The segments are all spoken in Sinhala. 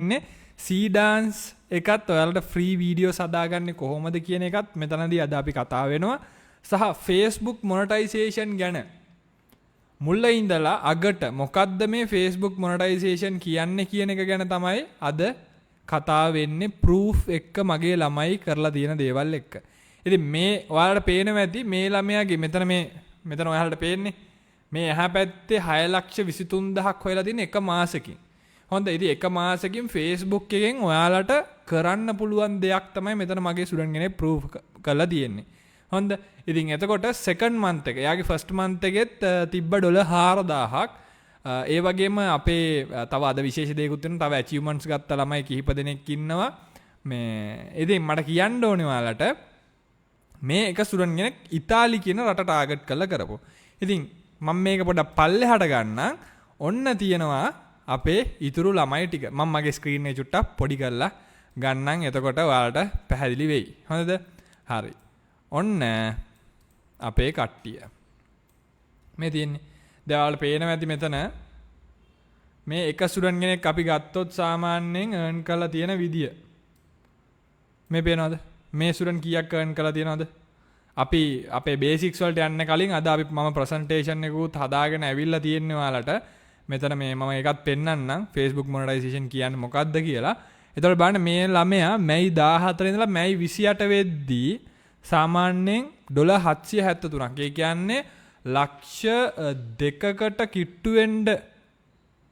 තියෙන්නේ සීඩාන්ස් එකත් ඔයාලට ෆ්‍රී වීඩියෝස් හදාගන්නේ කොහොමද කියන එකත් මෙතනදී අද අපි කතා වෙනවා. සහ Facebook මොනටයිසේෂන් ගැන මුල්ල ඉඳලා අගට මොකද්ද මේ Facebook මොනටයිසේෂන් කියන්නේ කියන එක ගැන තමයි අද කතා වෙන්නේ ප්‍රූෆ් එක්ක මගේ ළමයි කරලා තියෙන දේවල් එක්ක. ඉතින් මේ ඔයාලට පේනවා ඇති මේ ළමයාගේ මෙතන ඔයාලට පේන්නේ මේ එහා පැත්තේ 6,23,000ක් හොයලා තියෙන එක මාසෙකින්. හොඳයි. ඉතින් එක මාසෙකින් Facebook එකෙන් ඔයාලට කරන්න පුළුවන් දෙයක් තමයි මෙතන මගේ ස්ටුඩන්ට් කෙනෙක් ප්‍රූෆ් කරලා තියෙන්නේ. හොඳ. ඉතින් එතකොට සෙකන්ඩ් මන්ත් එක එයාගේ ෆස්ට් මන්ත් එකෙත් තිබ්බ $4,000ක්. ඒ වගේම අපේ තව අද විශේෂ දෙයක්ත් වෙනවා. තව achievements ගත්ත ළමයි කිහිප දෙනෙක් ඉන්නවා. ඉතින් මට කියන්න ඕනේ ඔයාලට මේ එක ස්ටුඩන්ට් කෙනෙක් ඉතාලි කියන රට ටාගට් කරලා කරපො. ඉතින් මම මේක පොඩ්ඩක් පල්ලෙහාට ගන්නම්. ඔන්න තියෙනවා අපේ ඉතුරු ළමයි ටික. මම මගේ ස්ක්‍රීන් එක චුට්ටක් පොඩි කරලා ගන්නම්. එතකොට ඔයාලට පැහැදිලි වෙයි. හොඳද? හරි. ඔන්න අපේ කට්ටිය. මේ තියෙන්නේ. දැන් ඔයාලට පේනවා ඇති මෙතන මේ එක ස්ටුඩන්ට් කෙනෙක් අපි ගත්තොත් සාමාන්‍යයෙන් earn කරලා තියෙන විදිය. මේ පේනවද? මේ ස්ටුඩන්ට් කීයක් earn කරලා තියෙනවද? අපි අපේ බේසික්ස් වලට යන්න කලින් අද අපි මම ප්‍රසන්ටේෂන් එකකුත් හදාගෙන ඇවිල්ලා තියෙන්නේ ඔයාලට. මෙතන මම එකත් පෙන්නන්නම් Facebook මොනටයිසේෂන් කියන්නේ මොකක්ද කියලා. එතකොට බලන්න මේ ළමයා මැයි 14 ඉඳලා මැයි 28 වෙද්දී සාමාන්‍යයෙන් $773ක්. ඒ කියන්නේ ලක්ෂ 2කට කිට්ටු වෙන්න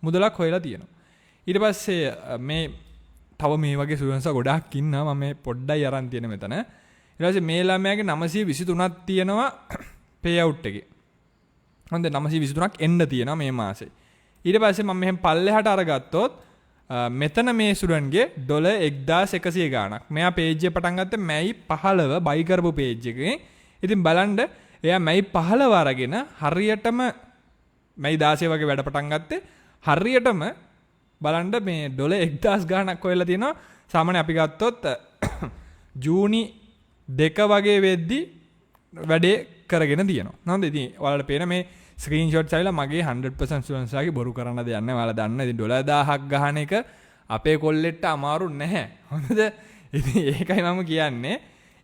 මුදලක් හොයලා තියෙනවා. ඊට පස්සේ මේ තව මේ වගේ ස්ටුඩන්ට්ස්ලා ගොඩාක් ඉන්නවා. මම මේ පොඩ්ඩයි අරන් තියෙන මෙතන. ඊට පස්සේ මේ ළමයාගේ 923ක් තියෙනවා පේ අවුට් එකේ. හොඳ 923ක් එන්න තියෙනවා මේ මාසේ. ඊට පස්සේ මම මෙහෙම පල්ලෙහාට අරගත්තොත් මෙතන මේ ස්ටුඩන්ට්ගේ $1,100 ගාණක්. මෙයා පේජ් එක පටන් ගත්තේ මැයි 15 බයි කරපු පේජ් එකේ. ඉතින් බලන්න එයා මැයි 15 අරගෙන හරියටම මැයි 16 වගේ වැඩ පටන් ගත්තේ. හරියටම බලන්න මේ $1,000 ගාණක් හොයලා තියෙනවා. සාමාන්‍ය අපි ගත්තොත් ජූනි 2 වගේ වෙද්දි වැඩේ කරගෙන තියෙනවා. නේද? ඉතින් ඔයාලට පේන මේ ස්ක්‍රීන්ෂොට්ස් ආවිලා මගේ 100% ස්ටුඩන්ට්ස් ලාගේ බොරු කරන්න දෙයක් නැහැ. ඔයාලා දන්න. ඉතින් $10,000ක් ගහන එක අපේ කොල්ලෙට්ට අමාරු නැහැ. හොඳද? ඉතින් ඒකයි මම කියන්නේ.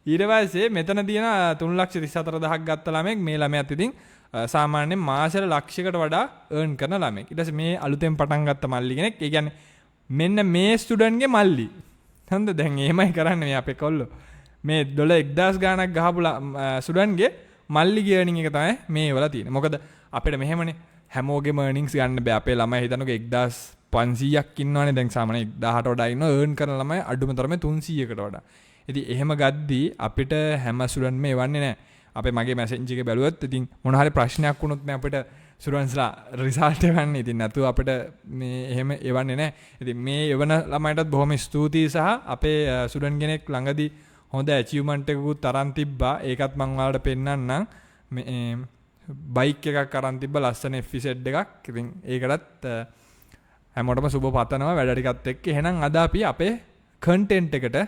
ඊට පස්සේ මෙතන තියෙන 3,34,000ක් ගත්ත ළමෙක් මේ ළමයාත් ඉතින් සාමාන්‍යයෙන් මාසෙට ලක්ෂයකට වඩා earn කරන ළමෙක්. ඊට පස්සේ මේ අලුතෙන් පටන් ගත්ත මල්ලි කෙනෙක්. ඒ කියන්නේ මෙන්න මේ ස්ටුඩන්ට්ගේ මල්ලි. හරිද? දැන් එහෙමයි කරන්නේ මේ අපේ කොල්ලෝ. මේ $1,000 ගාණක් ගහපු ස්ටුඩන්ට්ගේ මල්ලි ගේනින් එක තමයි මේ වල තියෙන්නේ. මොකද අපිට මෙහෙමනේ හැමෝගේම earnings ගන්න බෑ. අපේ ළමයි හිතනකෝ 1,500ක් ඉන්නවනේ. දැන් සාමාන්‍යයෙන් 1,000ට වඩා ඉන්නවා earn කරන ළමයි අඩුම තරමේ 300කට වඩා. ඉතින් එහෙම ගද්දී අපිට හැම ස්ටුඩන්ට්ම එවන්නේ නැහැ. අපේ මගේ මැසේජ් එක බැලුවොත් ඉතින් මොන හරි ප්‍රශ්නයක් වුණොත් නේ අපිට ස්ටුඩන්ට්ස්ලා රිසල්ට් එවන්නේ. ඉතින් නැතුව අපිට මේ එහෙම එවන්නේ නැහැ. ඉතින් මේ එවන ළමයිටත් බොහොම ස්තුතියි. සහ අපේ ස්ටුඩන්ට් කෙනෙක් ළඟදී හොඳ ඇචීව්මන්ට් එකකුත් අරන් තිබ්බා. ඒකත් මම ඔයාලට පෙන්නන්නම්. මේ බයික් එකක් අරන් තිබ්බා ලස්සන FZ එකක්. ඉතින් ඒකටත් හැමෝටම සුබ පතනවා වැඩ ටිකත් එක්ක. එහෙනම් අද අපි අපේ කන්ටෙන්ට් එකට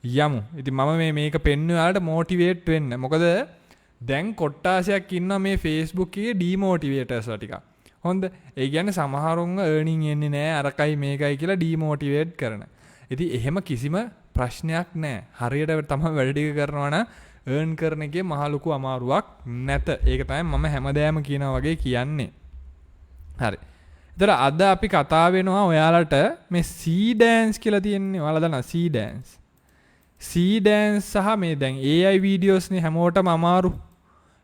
යමු. ඉතින් මම මේක පෙන්වන්න ඔයාලට මොටිවේට් වෙන්න. මොකද දැන් කොට්ටාසයක් ඉන්නවා මේ Facebook එකේ ඩිමෝටිවේටර්ස්ලා ටිකක්. හොඳ. ඒ කියන්නේ සමහරුන්ව earning එන්නේ නැහැ අරකයි මේකයි කියලා ඩිමෝටිවේට් කරන. ඉතින් එහෙම කිසිම ප්‍රශ්නයක් නැහැ. හරියට තමයි වැඩ ටික කරනවා නම් earn කරන එකේ මහ ලොකු අමාරුවක් නැත. ඒක තමයි මම හැමදාම කියනවා වගේ කියන්නේ. හරි. ඒතර අද අපි කතා වෙනවා ඔයාලට මේ Cdance කියලා තියෙන්නේ. ඔයාලා දන්නා Cdance. Cdance සහ මේ දැන් AI videos නේ හැමෝටම අමාරු.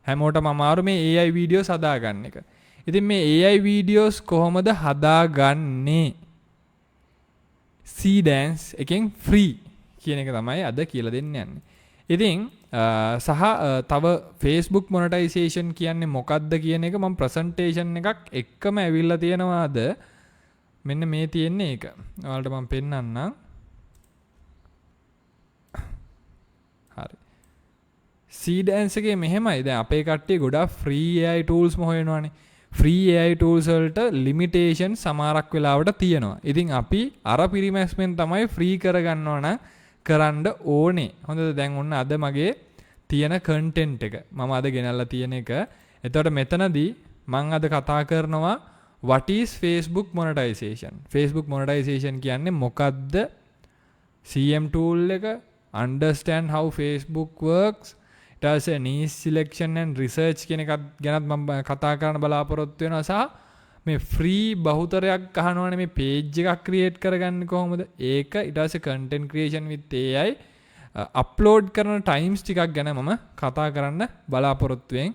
හැමෝටම අමාරු මේ AI videos හදාගන්න එක. ඉතින් මේ AI videos කොහොමද හදාගන්නේ? Cdance එකෙන් free කියන එක තමයි අද කියලා දෙන්න යන්නේ. ඉතින් සහ තව Facebook monetization කියන්නේ මොකක්ද කියන එක මම ප්‍රසන්ටේෂන් එකක් එක්කම ඇවිල්ලා තියෙනවාද මෙන්න මේ තියෙන්නේ ඒක. ඔයාලට මම පෙන්නන්නම්. හරි. Cdance එකේ මෙහෙමයි. දැන් අපේ කට්ටිය ගොඩාක් free AI tools ම හොයනවානේ. free AI tools වලට limitation සමහරක් වෙලාවට තියෙනවා. ඉතින් අපි අර පිරිමැස්මෙන් තමයි free කරගන්නවා නම් කරන්න ඕනේ. හොඳද? දැන් ඔන්න අද මගේ තියෙන content එක. මම අද ගෙනල්ලා තියෙන එක. එතකොට මෙතනදී මම අද කතා කරනවා what is Facebook monetization? Facebook monetization කියන්නේ මොකද්ද? CM tool එක, understand how Facebook works, ඊට පස්සේ niche selection and research කියන එකත් ගැනත් මම කතා කරන්න බලාපොරොත්තු වෙනවා සහ මේ ෆ්‍රී බහුතරයක් අහනවනේ මේ page එකක් create කරගන්නේ කොහොමද? ඒක ඊට පස්සේ content creation with AI upload කරන ටයිම්ස් ටිකක් ගැන මම කතා කරන්න බලාපොරොත්තුවෙන්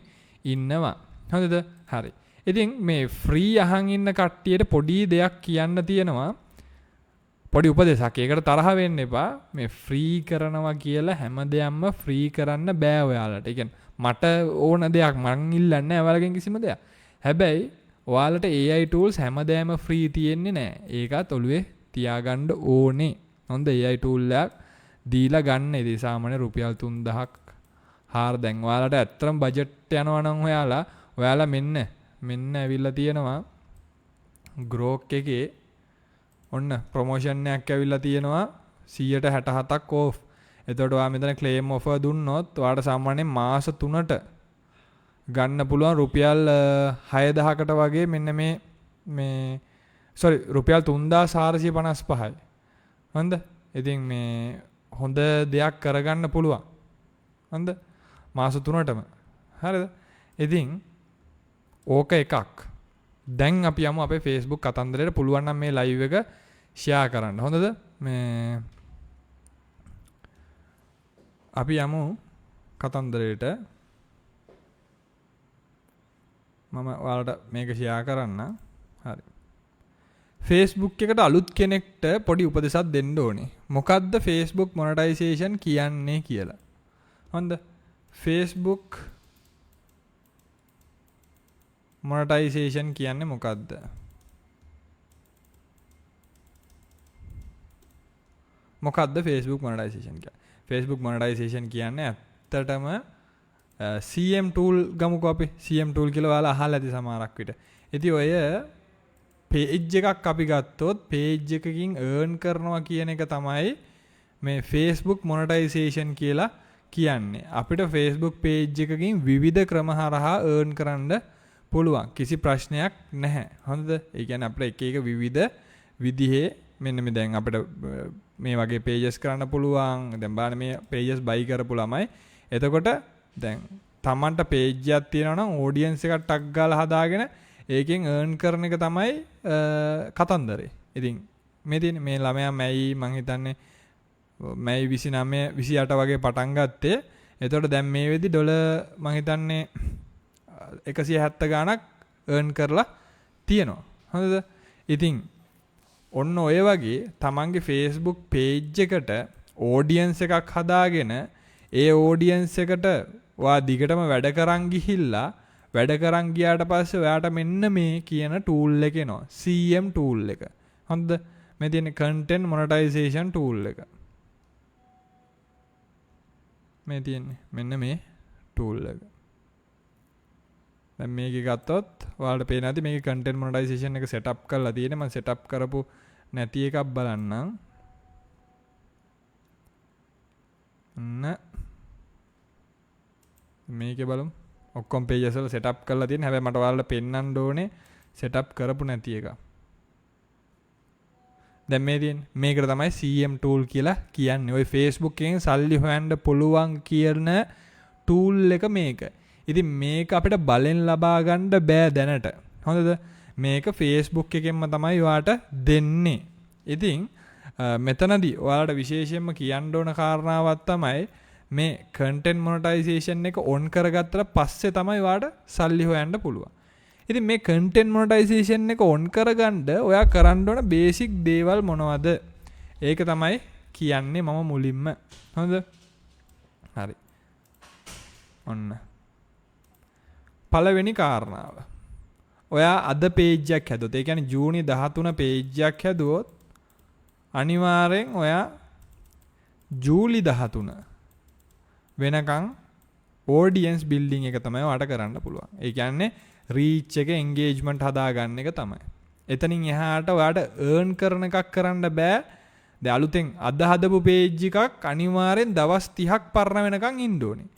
ඉන්නවා. හරිද? හරි. ඉතින් මේ ෆ්‍රී අහන් ඉන්න කට්ටියට පොඩි දෙයක් කියන්න තියෙනවා. පොඩි උපදේශයක්. ඒකට තරහ වෙන්න එපා. මේ ෆ්‍රී කරනවා කියලා හැමදේම ෆ්‍රී කරන්න බෑ ඔයාලට. ඒ කියන්නේ මට ඕන දෙයක් මං ඉල්ලන්නේ නැහැ ඔයාලගෙන් කිසිම දෙයක්. හැබැයි ඔයාලට AI tools හැමදේම ෆ්‍රී තියෙන්නේ නැහැ. ඒකත් ඔළුවේ තියාගන්න ඕනේ. හොඳ AI tool එකක් දීලා ගන්න. ඉතින් සාමාන්‍ය රුපියල් 3000ක් හාර දැන් ඔයාලට ඇත්තටම බජට් යනවා නම් ඔයාලා මෙන්න ඇවිල්ලා තියෙනවා ග්‍රෝක් එකේ ඔන්න ප්‍රොමෝෂන් එකක් ඇවිල්ලා තියෙනවා 167ක් ඕෆ්. එතකොට ඔයා මෙතන ක්ලේම් ඔෆර් දුන්නොත් ඔයාලට සාමාන්‍යයෙන් මාස 3ට ගන්න පුළුවන් රුපියල් 6000කට වගේ මෙන්න මේ රුපියල් 3455යි. හොඳ. ඉතින් මේ හොඳ දෙයක් කරගන්න පුළුවන්. හොඳ. මාස 3ටම. හරිද? ඉතින් ඕක එකක්. දැන් අපි යමු අපේ Facebook කතන්දරේට. පුළුවන් නම් මේ ලයිව් එක ෂෙයා කරන්න. හොඳද? මේ අපි යමු කතන්දරේට. මම ඔයාලට මේක ෂෙයා කරන්න. හරි. Facebook එකට අලුත් කෙනෙක්ට පොඩි උපදෙසක් දෙන්න ඕනේ. මොකද්ද Facebook monetization කියන්නේ කියලා. හොඳ. Facebook monetization කියන්නේ මොකද්ද? මොකද්ද Facebook monetization කියන්නේ? Facebook monetization කියන්නේ ඇත්තටම CM tool ගමුකෝ අපි. CM tool කියලා ඔයාලා අහලා ඇති සමහරක් විට. ඉතින් ඔය page එකක් අපි ගත්තොත් page එකකින් earn කරනවා කියන එක තමයි මේ Facebook monetization කියලා කියන්නේ. අපිට Facebook page එකකින් විවිධ ක්‍රම හරහා earn කරන්න පුළුවන්. කිසි ප්‍රශ්නයක් නැහැ. හොඳද? ඒ කියන්නේ අපිට එක විවිධ විදිහේ මෙන්න මේ දැන් අපිට මේ වගේ pages කරන්න පුළුවන්. දැන් බලන්න මේ pages buy කරපු ළමයි. එතකොට දැන් Tamanට page එකක් තියෙනවා නම් audience එකක් ටක් ගාලා හදාගෙන ඒකෙන් earn කරන එක තමයි කතන්දරේ. ඉතින් මේ තියෙන මේ ළමයා මැයි මං හිතන්නේ මැයි 29 28 වගේ පටන් ගත්තේ. එතකොට දැන් මේ වෙදි ඩොලර් මං හිතන්නේ 170 ගාණක් earn කරලා තියෙනවා. හරිද? ඉතින් ඔන්න ඔය වගේ තමන්ගේ Facebook page එකට audience එකක් හදාගෙන ඒ audience එකට ඔයා දිගටම වැඩ කරන් ගිහිල්ලා වැඩ කරන් ගියාට පස්සේ ඔයාට මෙන්න මේ කියන tool එක එනවා. CM tool එක. හරිද? මේ තියෙන content monetization tool එක. මේ තියෙන්නේ මෙන්න මේ tool එක. දැන් මේක ගත්තොත් ඔයාලට පේන ඇති මේකේ content monetization එක set up කරලා තියෙන්නේ. මම set up කරපු නැති එකක් බලන්නම්. මේකේ බලමු. ඔක්කොම pages වල set up කරලා තියෙන. හැබැයි මට ඔයාලට පෙන්වන්න ඕනේ set up කරපු නැති එක. දැන් මේ තියෙන්නේ මේකට තමයි CM tool කියලා කියන්නේ. ওই Facebook එකෙන් සල්ලි හොයන්න පුළුවන් කියන tool එක මේක. ඉතින් මේක අපිට බලෙන් ලබා ගන්න බෑ දැනට. හොඳද? මේක Facebook එකෙන්ම තමයි ඔයාලට දෙන්නේ. ඉතින් මෙතනදී ඔයාලට විශේෂයෙන්ම කියන්න ඕන කාරණාවක් තමයි මේ content monetization එක on කරගත්තට පස්සේ තමයි ඔයාලට සල්ලි හොයන්න පුළුවන්. ඉතින් මේ content monetization එක on කරගන්න ඔයා කරන්න ඕන basic දේවල් මොනවද? ඒක තමයි කියන්නේ මම මුලින්ම. හොඳද? හරි. ඔන්න. පළවෙනි කාරණාව. ඔයා අද page එකක් හැදුවොත්, ඒ කියන්නේ ජූනි 13 page එකක් හැදුවොත් අනිවාර්යෙන් ඔයා ජූලි 13 වෙනකන් audience building එක තමයි ඔයාට කරන්න පුළුවන්. ඒ කියන්නේ reach එක engagement හදාගන්න එක තමයි. එතනින් එහාට ඔයාට earn කරන එකක් කරන්න බෑ. දැන් අලුතෙන් අද හදපු page එකක් අනිවාර්යෙන් දවස් 30ක් පරණ වෙනකන් ඉන්න ඕනේ.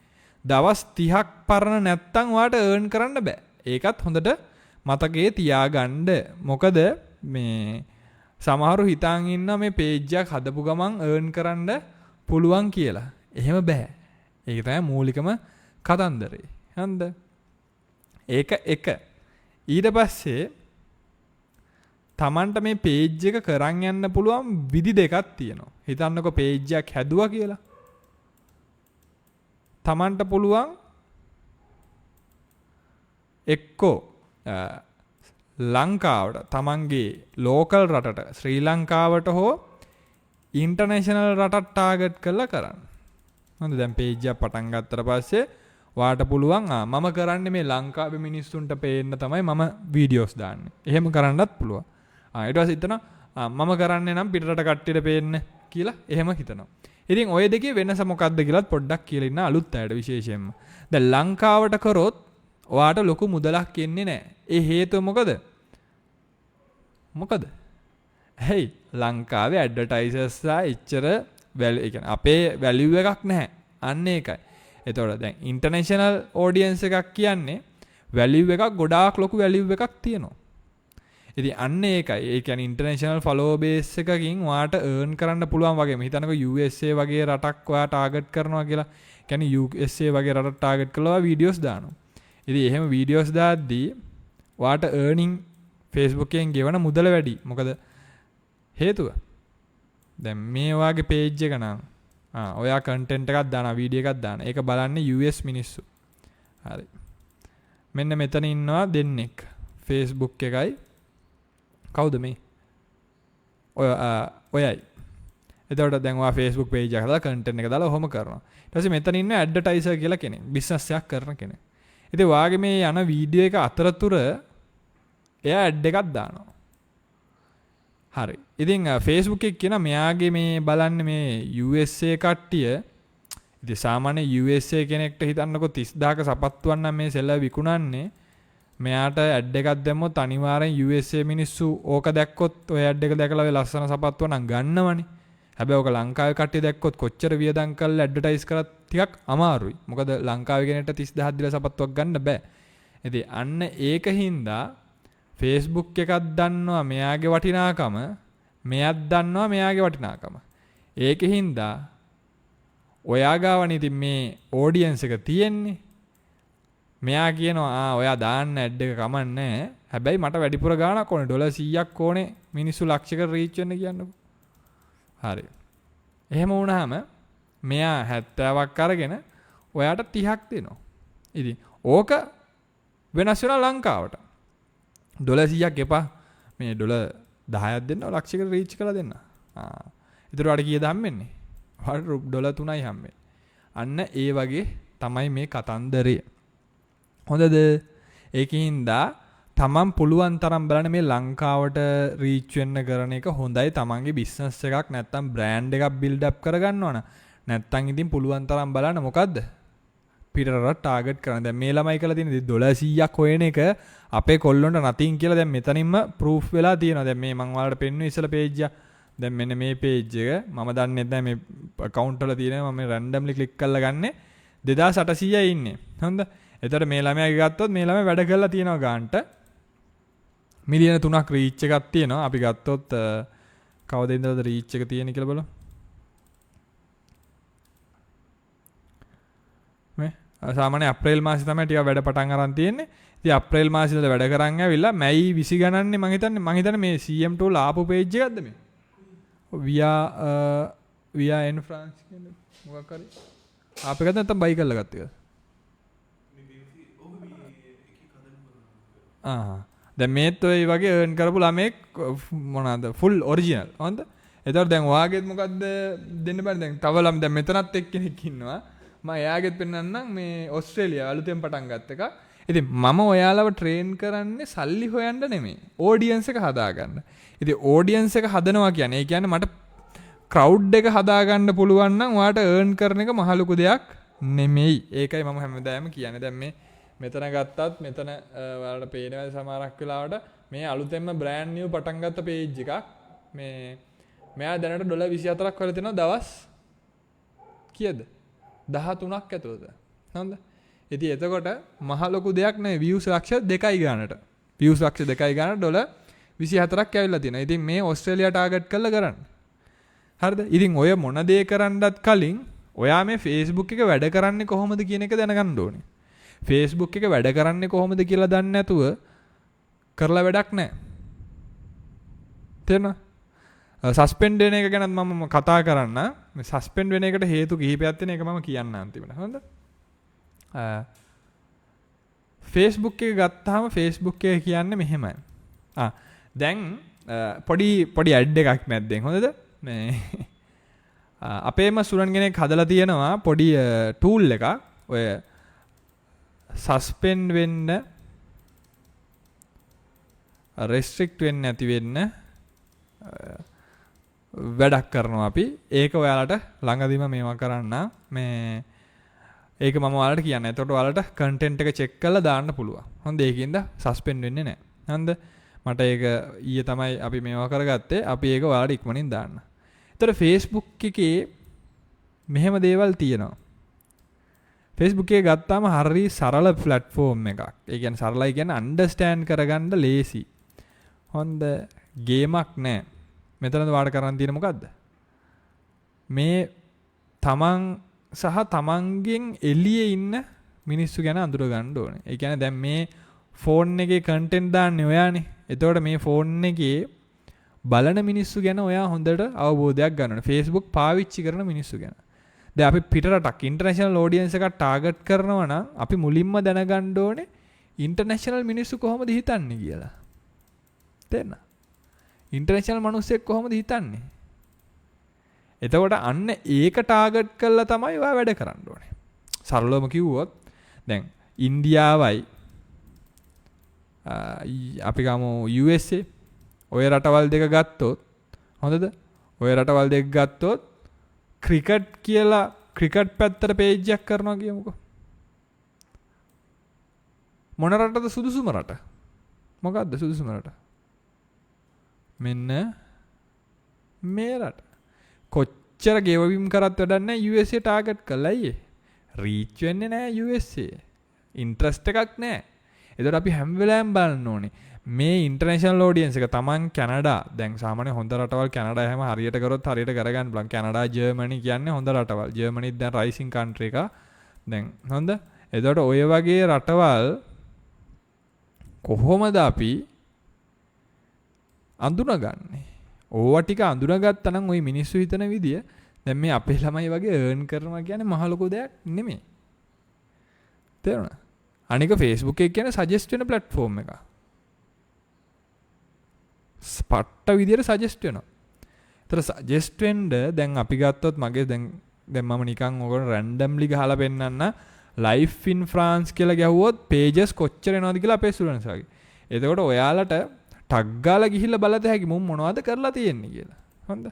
දවස් 30ක් පරණ නැත්තම් ඔයාට earn කරන්න බෑ. ඒකත් හොඳට මතකයේ තියාගන්න. මොකද මේ සමහරු හිතාන් ඉන්න මේ පේජ් එකක් හදපු ගමන් earn කරන්න පුළුවන් කියලා. එහෙම බෑ. ඒක තමයි මූලිකම කතන්දරේ. හරිද? ඒක එක. ඊට පස්සේ තමන්ට මේ පේජ් එක කරන් යන්න පුළුවන් විදි දෙකක් තියෙනවා. හිතන්නකො පේජ් එකක් හැදුවා කියලා. තමන්ට පුළුවන් එක්කෝ ලංකාවට තමන්ගේ ලෝකල් රටට ශ්‍රී ලංකාවට හෝ ඉන්ටර්නේෂනල් රටට ටාගට් කරලා කරන්න. හොඳ දැන් පේජ් එක පටන් ගත්තට පස්සේ වාට පුළුවන් මම කරන්නේ මේ ලංකාවේ මිනිස්සුන්ට පේන්න තමයි මම වීඩියෝස් දාන්නේ. එහෙම කරන්නත් පුළුවන්. ඊට පස්සේ හිතනවා මම කරන්නේ නම් පිටරට කට්ටියට පේන්න කියලා එහෙම හිතනවා. ඉතින් ඔය දෙකේ වෙනස මොකක්ද කියලාත් පොඩ්ඩක් කියලා ඉන්න අලුත් අයට විශේෂයෙන්ම. දැන් ලංකාවට කරොත් ඔයාට ලොකු මුදලක් එන්නේ නැහැ. ඒ හේතුව මොකද? හේ ලංකාවේ ඇඩ්වර්ටයිසර්ස්ලා එච්චර අපේ වැලියු එකක් නැහැ. අන්න ඒකයි. එතකොට දැන් ඉන්ටර්නේෂනල් ඔඩියන්ස් එකක් කියන්නේ වැලියු එකක් ගොඩාක් ලොකු වැලියු එකක් තියෙනවා. ඉතින් අන්න ඒකයි. ඒ කියන්නේ ඉන්ටර්නේෂනල් ෆලෝ බේස් එකකින් ඔයාට earn කරන්න පුළුවන් වගේම හිතන්නකෝ USA වගේ රටක් ඔයා ටාගට් කරනවා කියලා. කියන්නේ USA වගේ රටක් ටාගට් කරලා ඔයා වීඩියෝස් දානවා. ඉතින් එහෙම වීඩියෝස් දාද්දී ඔයාට earning Facebook එකෙන් ගෙවන මුදල වැඩි. මොකද හේතුව? දැන් මේ වාගේ page එක නම් ඔයා content එකක් දානවා, වීඩියෝ එකක් දානවා. ඒක බලන්නේ US මිනිස්සු. හරි. මෙන්න මෙතන ඉන්නවා දෙන්නෙක්. Facebook එකයි කවුද මේ? ඔයයි. එතකොට දැන් ඔයා Facebook page එක දාලා content එක දාලා ඔහොම කරනවා. ඊට පස්සේ මෙතන ඉන්න advertiser කියලා කෙනෙක්, business එකක් කරන කෙනෙක්. ඉතින් ඔයාගේ මේ යන වීඩියෝ එක අතරතුර එයා ad එකක් දානවා. හරි. ඉතින් Facebook එක කියන මෙයාගේ මේ බලන්න මේ USA කට්ටිය ඉතින් සාමාන්‍ය USA කෙනෙක්ට හිතන්නකො 30000ක සපත්තුවක් නම් මේ සෙල්ල විකුණන්නේ මෙයාට ඇඩ් එකක් දැම්මොත් අනිවාර්යෙන් USA මිනිස්සු ඕක දැක්කොත් ඔය ඇඩ් එක දැකලා ඔය ලස්සන සපත්තුව නම් ගන්නවනේ. හැබැයි ඕක ලංකාවේ කට්ටිය දැක්කොත් කොච්චර වියදම් කරලා ඇඩ්වර්ටයිස් කරත් ටිකක් අමාරුයි. මොකද ලංකාවේ කෙනෙක්ට 30000ක් දීලා සපත්තුවක් ගන්න බෑ. ඉතින් අන්න ඒකින්දා Facebook එකක් දන්නවා මෙයාගේ වටිනාකම, මෙයාත් දන්නවා මෙයාගේ වටිනාකම. ඒකින්දා ඔයා ගාවනේ ඉතින් මේ ඔඩියන්ස් එක තියෙන්නේ. මෙයා කියනවා ඔයා දාන්න ඇඩ් එක කමන්නේ. හැබැයි මට වැඩිපුර ගාණක් ඕනේ. ඩොලර් 100ක් ඕනේ මිනිස්සු ලක්ෂයකට රීච් වෙන්න කියන්නකෝ. හරි. එහෙම වුණාම මෙයා 70ක් අරගෙන ඔයාට 30ක් දෙනවා. ඉතින් ඕක වෙනස් වෙනවා ලංකාවට. ඩොලර් 100ක් එපා. මේ ඩොලර් 10ක් දෙන්න ලක්ෂයකට රීච් කරලා දෙන්න. ඊට වඩා කීයද හම්බෙන්නේ? වඩ ඩොලර් 3යි හම්බෙන්නේ. අන්න ඒ වගේ තමයි මේ කතන්දරය. හොඳද? ඒකින්දා තමන් පුළුවන් තරම් බලන්න මේ ලංකාවට රීච් වෙන්න කරන එක හොඳයි. තමන්ගේ බිස්නස් එකක් නැත්තම් බ්‍රෑන්ඩ් එකක් බිල්ඩ් අප් කරගන්න ඕන. නැත්තම් ඉතින් පුළුවන් තරම් බලන්න මොකද්ද? පිටරට ටාගට් කරන. දැන් මේ ළමයි කියලා තියෙන ඩොලර් 100ක් හොයන එක අපේ කොල්ලොන්ට නතින් කියලා දැන් මෙතනින්ම ප්‍රූෆ් වෙලා තියෙනවා. දැන් මේ මම ඔයාලට පෙන්නුවේ ඉස්සලා පේජ් එක. දැන් මෙන්න මේ පේජ් එක මම දන්නේ නැහැ මේ account වල තියෙනවා. මම randomly click කරලා ගන්නේ 2800යි ඉන්නේ. හරිද? එතකොට මේ ළමයාගේ ගත්තොත් මේ ළමයා වැඩ කරලා තියෙනවා ගාන්ට මිලියන 3ක් රීච් එකක් තියෙනවා. අපි ගත්තොත් කවද ඉඳලාද රීච් එක තියෙන්නේ කියලා බලමු. මේ සාමාන්‍ය අප්‍රේල් මාසෙ තමයි ටික වැඩ පටන් අරන් තියෙන්නේ. ඉතින් අප්‍රේල් මාසෙ ඉඳලා වැඩ කරන් ඇවිල්ලා මැයි 20 ගණන්නේ මම හිතන්නේ මේ CM tool ආපු page එකක්ද මේ? via in France කියන්නේ මොකක් හරි ආප් එකද නැත්නම් බයි කරලා ගත්ත එකද? දැන් මේත් ඔය වගේ earn කරපු ළමෙක් මොනවාද full original හොඳ. එතකොට දැන් ඔයාගෙත් මොකද්ද දෙන්න බෑ. දැන් තව ළම දැන් මෙතනත් එක්කෙනෙක් ඉන්නවා. මම එයාගෙත් පෙන්නන්නම් මේ ඕස්ට්‍රේලියාව අලුතෙන් පටන් ගත්ත එක. ඉතින් මම ඔයාලව ට්‍රේන් කරන්නේ සල්ලි හොයන්න නෙමෙයි. ඔඩියන්ස් එක හදාගන්න. ඉතින් ඔඩියන්ස් එක හදනවා කියන්නේ ඒ කියන්නේ මට ක්‍රවුඩ් එක හදාගන්න පුළුවන් නම් ඔයාට earn කරන එක මහ ලොකු දෙයක් නෙමෙයි. ඒකයි මම හැමදාම කියන්නේ. දැන් මේ මෙතන ගත්තත් මෙතන ඔයාලට පේනවා සමහරක් වෙලාවට මේ අලුතෙන්ම බ්‍රෑන්ඩ් නිව් පටන් ගත්ත page එකක්. මේ මෙයා දැනට ඩොලර් 24ක් වෙලා තියෙනවා දවස් කීයද? 13ක් ඇතුළත. හරිද? ඉතින් එතකොට මහ ලොකු දෙයක් නෙවෙයි views ලක්ෂ 2යි ගන්නට. views ලක්ෂ 2යි ගන්න ඩොලර් 24ක් ඇවිල්ලා තියෙනවා. ඉතින් මේ ඕස්ට්‍රේලියා ටාගට් කරලා කරන්න. හරිද? ඉතින් ඔය මොන දේ කරන්නත් කලින් ඔයා මේ Facebook එක වැඩ කරන්නේ කොහොමද කියන එක දැනගන්න ඕනේ. Facebook එක වැඩ කරන්නේ කොහොමද කියලා දන්නේ නැතුව කරලා වැඩක් නැහැ. තේරෙනවද? සස්පෙන්ඩ් වෙන එක ගැන මම කතා කරන්න. මේ සස්පෙන්ඩ් වෙන එකට හේතු කිහිපයක් තියෙන එක මම කියන්න අන්තිමට. හරිද? Facebook එක ගත්තාම Facebook එක කියන්නේ මෙහෙමයි. දැන් පොඩි ඇඩ් එකක් මැද්දෙන් හොඳද? මේ අපේම ස්ටුඩන්ට් කෙනෙක් හදලා තියෙනවා පොඩි ටූල් එකක්. ඔය සස්පෙන්ඩ් වෙන්න රෙස්ට්‍රික්ට් වෙන්න නැති වෙන්න වැඩක් කරනවා අපි. ඒක ඔයාලට ළඟදිම මේවා කරන්න. මේ ඒක මම ඔයාලට කියන්න. එතකොට ඔයාලට කන්ටෙන්ට් එක චෙක් කරලා දාන්න පුළුවන්. හොඳ ඒකින්ද සස්පෙන්ඩ් වෙන්නේ නැහැ. හරිද? මට ඒක ඊයේ තමයි අපි මේවා කරගත්තේ. අපි ඒක ඔයාලට ඉක්මනින් දාන්න. එතකොට Facebook එකේ මෙහෙම දේවල් තියෙනවා. Facebook එක ගත්තාම හරි සරල platform එකක්. ඒ කියන්නේ සරලයි කියන්නේ understand කරගන්න ලේසි. හොඳ ගේමක් නෑ. මෙතනද වාඩ කරන් තියෙන මොකද්ද? මේ තමන් සහ තමන්ගෙන් එළියේ ඉන්න මිනිස්සු ගැන අඳුර ගන්න ඕනේ. ඒ කියන්නේ දැන් මේ ෆෝන් එකේ කන්ටෙන්ට් දාන්නේ ඔයානේ. එතකොට මේ ෆෝන් එකේ බලන මිනිස්සු ගැන ඔයා හොඳට අවබෝධයක් ගන්න ඕනේ. Facebook පාවිච්චි කරන මිනිස්සු ගැන. දැන් අපි පිටරටක් ඉන්ටර්නැෂනල් ඔඩියන්ස් එකක් ටාගට් කරනවා නම් අපි මුලින්ම දැනගන්න ඕනේ ඉන්ටර්නැෂනල් මිනිස්සු කොහොමද හිතන්නේ කියලා. තේරෙනවද? ඉන්ටර්නැෂනල් මිනිස්සෙක් කොහොමද හිතන්නේ? එතකොට අන්න ඒක ටාගට් කරලා තමයි ඔයා වැඩ කරන්න ඕනේ. සරලවම කිව්වොත් දැන් ඉන්දියාවයි අපි ගමු USA ඔය රටවල් දෙක ගත්තොත් හොඳද? ඔය රටවල් දෙක ගත්තොත් ක්‍රිකට් කියලා ක්‍රිකට් පැත්තට පේජ් එකක් කරනවා කියමුකෝ. මොන රටද සුදුසුම රට? මොකද්ද සුදුසුම රට? මෙන්න මේ රට. කොච්චර ගෙවවීම් කරත් වැඩක් නැහැ USA ටාගට් කළා අයියේ. රීච් වෙන්නේ නැහැ USA. ඉන්ට්‍රස්ට් එකක් නැහැ. ඒතකොට අපි හැම වෙලාවෙම බලන්න ඕනේ මේ ඉන්ටර්නැෂනල් ඔඩියන්ස් එක. තමන් කැනඩා දැන් සාමාන්‍ය හොඳ රටවල් කැනඩා හැම හරියට කරොත් හරියට කරගන්න පුළුවන්. කැනඩා ජර්මනි කියන්නේ හොඳ රටවල්. ජර්මනිත් දැන් රයිසින් කන්ට්‍රි එක. දැන් හොඳ. එතකොට ඔය වගේ රටවල් කොහොමද අපි අඳුනගන්නේ? ඕවා ටික අඳුනගත්තා නම් ওই මිනිස්සු හිතන විදිය දැන් මේ අපේ ළමයි වගේ earn කරනවා කියන්නේ මහ ලොකු දෙයක් නෙමෙයි. තේරුණා? අනික Facebook එක කියන්නේ සජෙස්ට් වෙන platform එකක්. ස්පට්ට විදියට සජෙස්ට් වෙනවා. ඒතර සජෙස්ට් වෙන්න දැන් අපි ගත්තොත් මගේ දැන් මම නිකන් ඕගොල්ලෝ රැන්ඩම්ලි ගහලා පෙන්නන්න life in France කියලා ගැහුවොත් pages කොච්චර එනවද කියලා අපේ ස්ටුඩන්ට්ස් වගේ. එතකොට ඔයාලට ටග් ගාලා ගිහිල්ලා බලත හැකි මුන් මොනවද කරලා තියෙන්නේ කියලා. හොඳ.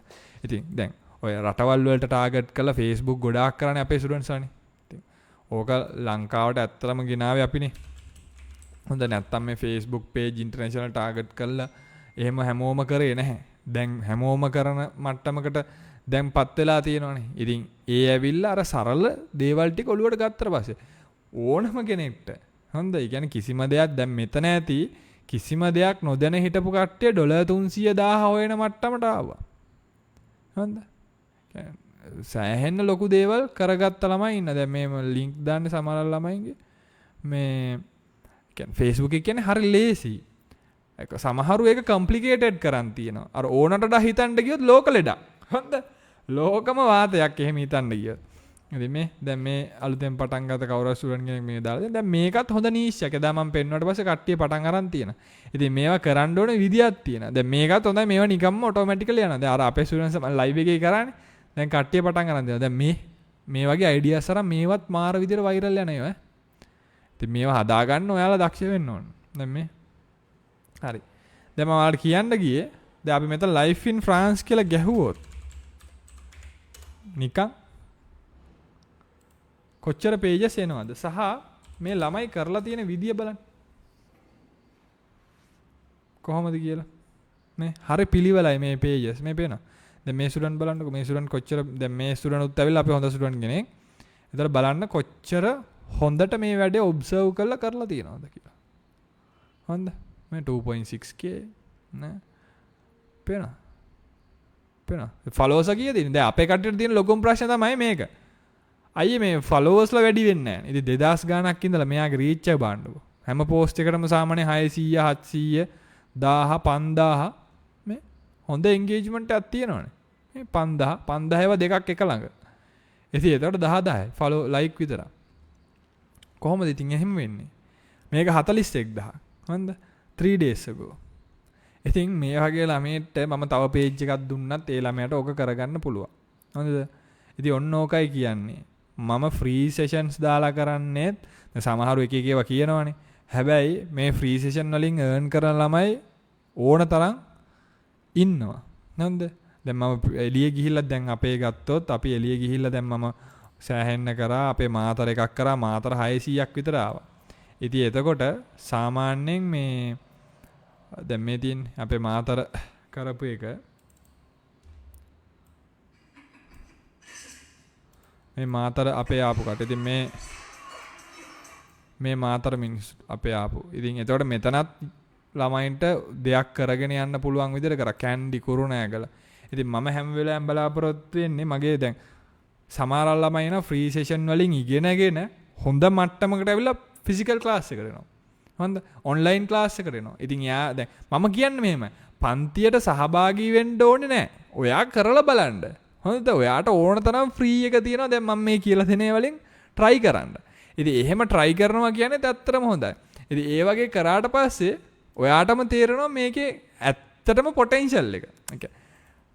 ඉතින් දැන් ඔය රටවල් වලට ටාගට් කරලා Facebook ගොඩාක් කරන්නේ අපේ ස්ටුඩන්ට්ස් වනේ. ඉතින් ඕක ලංකාවට ඇත්තටම ගෙනාවේ අපිනේ. හොඳ නැත්තම් මේ Facebook page international ටාගට් කරලා එහෙම හැමෝම කරේ නැහැ. දැන් හැමෝම කරන මට්ටමකට දැන්පත් වෙලා තියෙනවනේ. ඉතින් ඒ ඇවිල්ලා අර සරල දේවල් ටික ඔලුවට ගත්තට පස්සේ ඕනම කෙනෙක්ට හොඳ. ඒ කියන්නේ කිසිම දෙයක් දැන් මෙතන ඇති කිසිම දෙයක් නොදැන හිටපු කට්ටිය $300,000 හොයන මට්ටමට ආවා. හොඳ. සෑහෙන්න ලොකු දේවල් කරගත්ත ළමයි ඉන්න. දැන් මේ ලින්ක් දාන්නේ සමහර ළමයින්ගේ මේ කියන්නේ Facebook එක කියන්නේ හරි ලේසි. ඒක සමහරු ඒක කම්ප්ලිකේටඩ් කරන් තියෙනවා. අර ඕනට හිතන්න ගියොත් ලෝක ලෙඩක්. හොඳ. ලෝකම වාතයක් එහෙම හිතන්න ගියොත්. ඉතින් මේ දැන් මේ අලුතෙන් පටන් ගත්ත කවුරු ස්ටුඩන්ට් කෙනෙක් මේ දාලා දැන් මේකත් හොඳ නීෂ් එකක්. එදා මම පෙන්නුවට පස්සේ කට්ටිය පටන් අරන් තියෙනවා. ඉතින් මේවා කරන්න ඕනේ විදියක් තියෙනවා. දැන් මේකත් හොඳයි. මේවා නිකම්ම ඔටෝමැටිකලි යනවා. දැන් අර අපේ ස්ටුඩන්ට්ස් ලයිව් එකේ කරානේ. දැන් කට්ටිය පටන් අරන් දෙනවා. දැන් මේ වගේ අයිඩියාස් අරන් මේවත් මාර විදියට වෛරල් යන ඒවා. ඉතින් මේවා හදාගන්න ඔයාලා දක්ෂ වෙන්න ඕන. දැන් මේ හරි. දැන් මම ඔයාලට කියන්න ගියේ දැන් අපි මෙතන life in France කියලා ගැහුවොත් නිකන් කොච්චර pages එනවද සහ මේ ළමයි කරලා තියෙන විදිය බලන්න කොහොමද කියලා. මේ හරි පිළිවෙලයි මේ pages මේ පේනවා. දැන් මේ ස්ටුඩන්ට් බලන්නකො මේ ස්ටුඩන්ට් කොච්චර දැන් මේ ස්ටුඩන්ට් උත් ඇවිල්ලා අපි හොඳ ස්ටුඩන්ට් කෙනෙක්. ඒතර බලන්න කොච්චර හොඳට මේ වැඩේ ඔබ්සර්ව් කරලා තියෙනවද කියලා. හොඳ. මේ 2.6k නේ පේනවා ෆලෝවර්ස් කීයද ඉන්නේ දැන් අපේ කට්ටියට තියෙන ලොකුම ප්‍රශ්න තමයි මේක අයියේ මේ ෆලෝවර්ස්ලා වැඩි වෙන්නේ නැහැ ඉතින් 2000 ගාණක් ඉඳලා මෙයාගේ රීච් එක බලන්නකෝ හැම පෝස්ට් එකකටම සාමාන්‍ය 600 700 1000 5000 මේ හොඳ එන්ගේජ්මන්ට් එකක් තියෙනවනේ මේ 5000 ඒවා දෙකක් එක ළඟ ඉතින් ඒතකොට 10000 ෆලෝ ලයික් විතරක් කොහොමද ඉතින් එහෙම වෙන්නේ මේක 41000 හරිද 3 days ago ඉතින් මේ වගේ ළමයට මම තව page එකක් දුන්නත් ඒ ළමයට ඕක කරගන්න පුළුවන් හරිද ඉතින් ඔන්න ඕකයි කියන්නේ මම free sessions දාලා කරන්නේ සමහරව එක එක ඒවා කියනවනේ හැබැයි මේ free session වලින් earn කරන ළමයි ඕන තරම් ඉන්නවා නේද දැන් මම එළිය ගිහිල්ලා දැන් අපේ ගත්තොත් අපි එළිය ගිහිල්ලා දැන් මම සෑහෙන්න කරා අපේ මාතර එකක් කරා මාතර 600ක් විතර ආවා. ඉතින් එතකොට සාමාන්‍යයෙන් මේ දැන් මේ තියෙන අපේ මාතර කරපු එක මේ මාතර අපේ ආපු කට. ඉතින් මේ මාතර මිනිස්සු අපේ ආපු. ඉතින් එතකොට මෙතනත් ළමයින්ට දෙයක් කරගෙන යන්න පුළුවන් විදිහට කරා කැන්ඩි කුරුණෑගල. ඉතින් මම හැම වෙලාවෙම බලාපොරොත්තු වෙන්නේ මගේ දැන් සමහර ළමයි න ෆ්‍රී සෙෂන් වලින් ඉගෙනගෙන හොඳ මට්ටමකට ඇවිල්ලා ෆිසිකල් ක්ලාස් එකට එනවා. හොඳ ඔන්ලයින් ක්ලාස් එකට එනවා. ඉතින් යා දැන් මම කියන්නේ මෙහෙම පන්තියට සහභාගී වෙන්න ඕනේ නැහැ. ඔයා කරලා බලන්න. හොඳද? ඔයාට ඕන තරම් ෆ්‍රී එක තියෙනවා. දැන් මම මේ කියලා දෙන වලින් try කරන්න. ඉතින් එහෙම try කරනවා කියන්නේ ඇත්තටම හොඳයි. ඉතින් ඒ වගේ කරාට පස්සේ ඔයාටම තේරෙනවා මේකේ ඇත්තටම potential එක.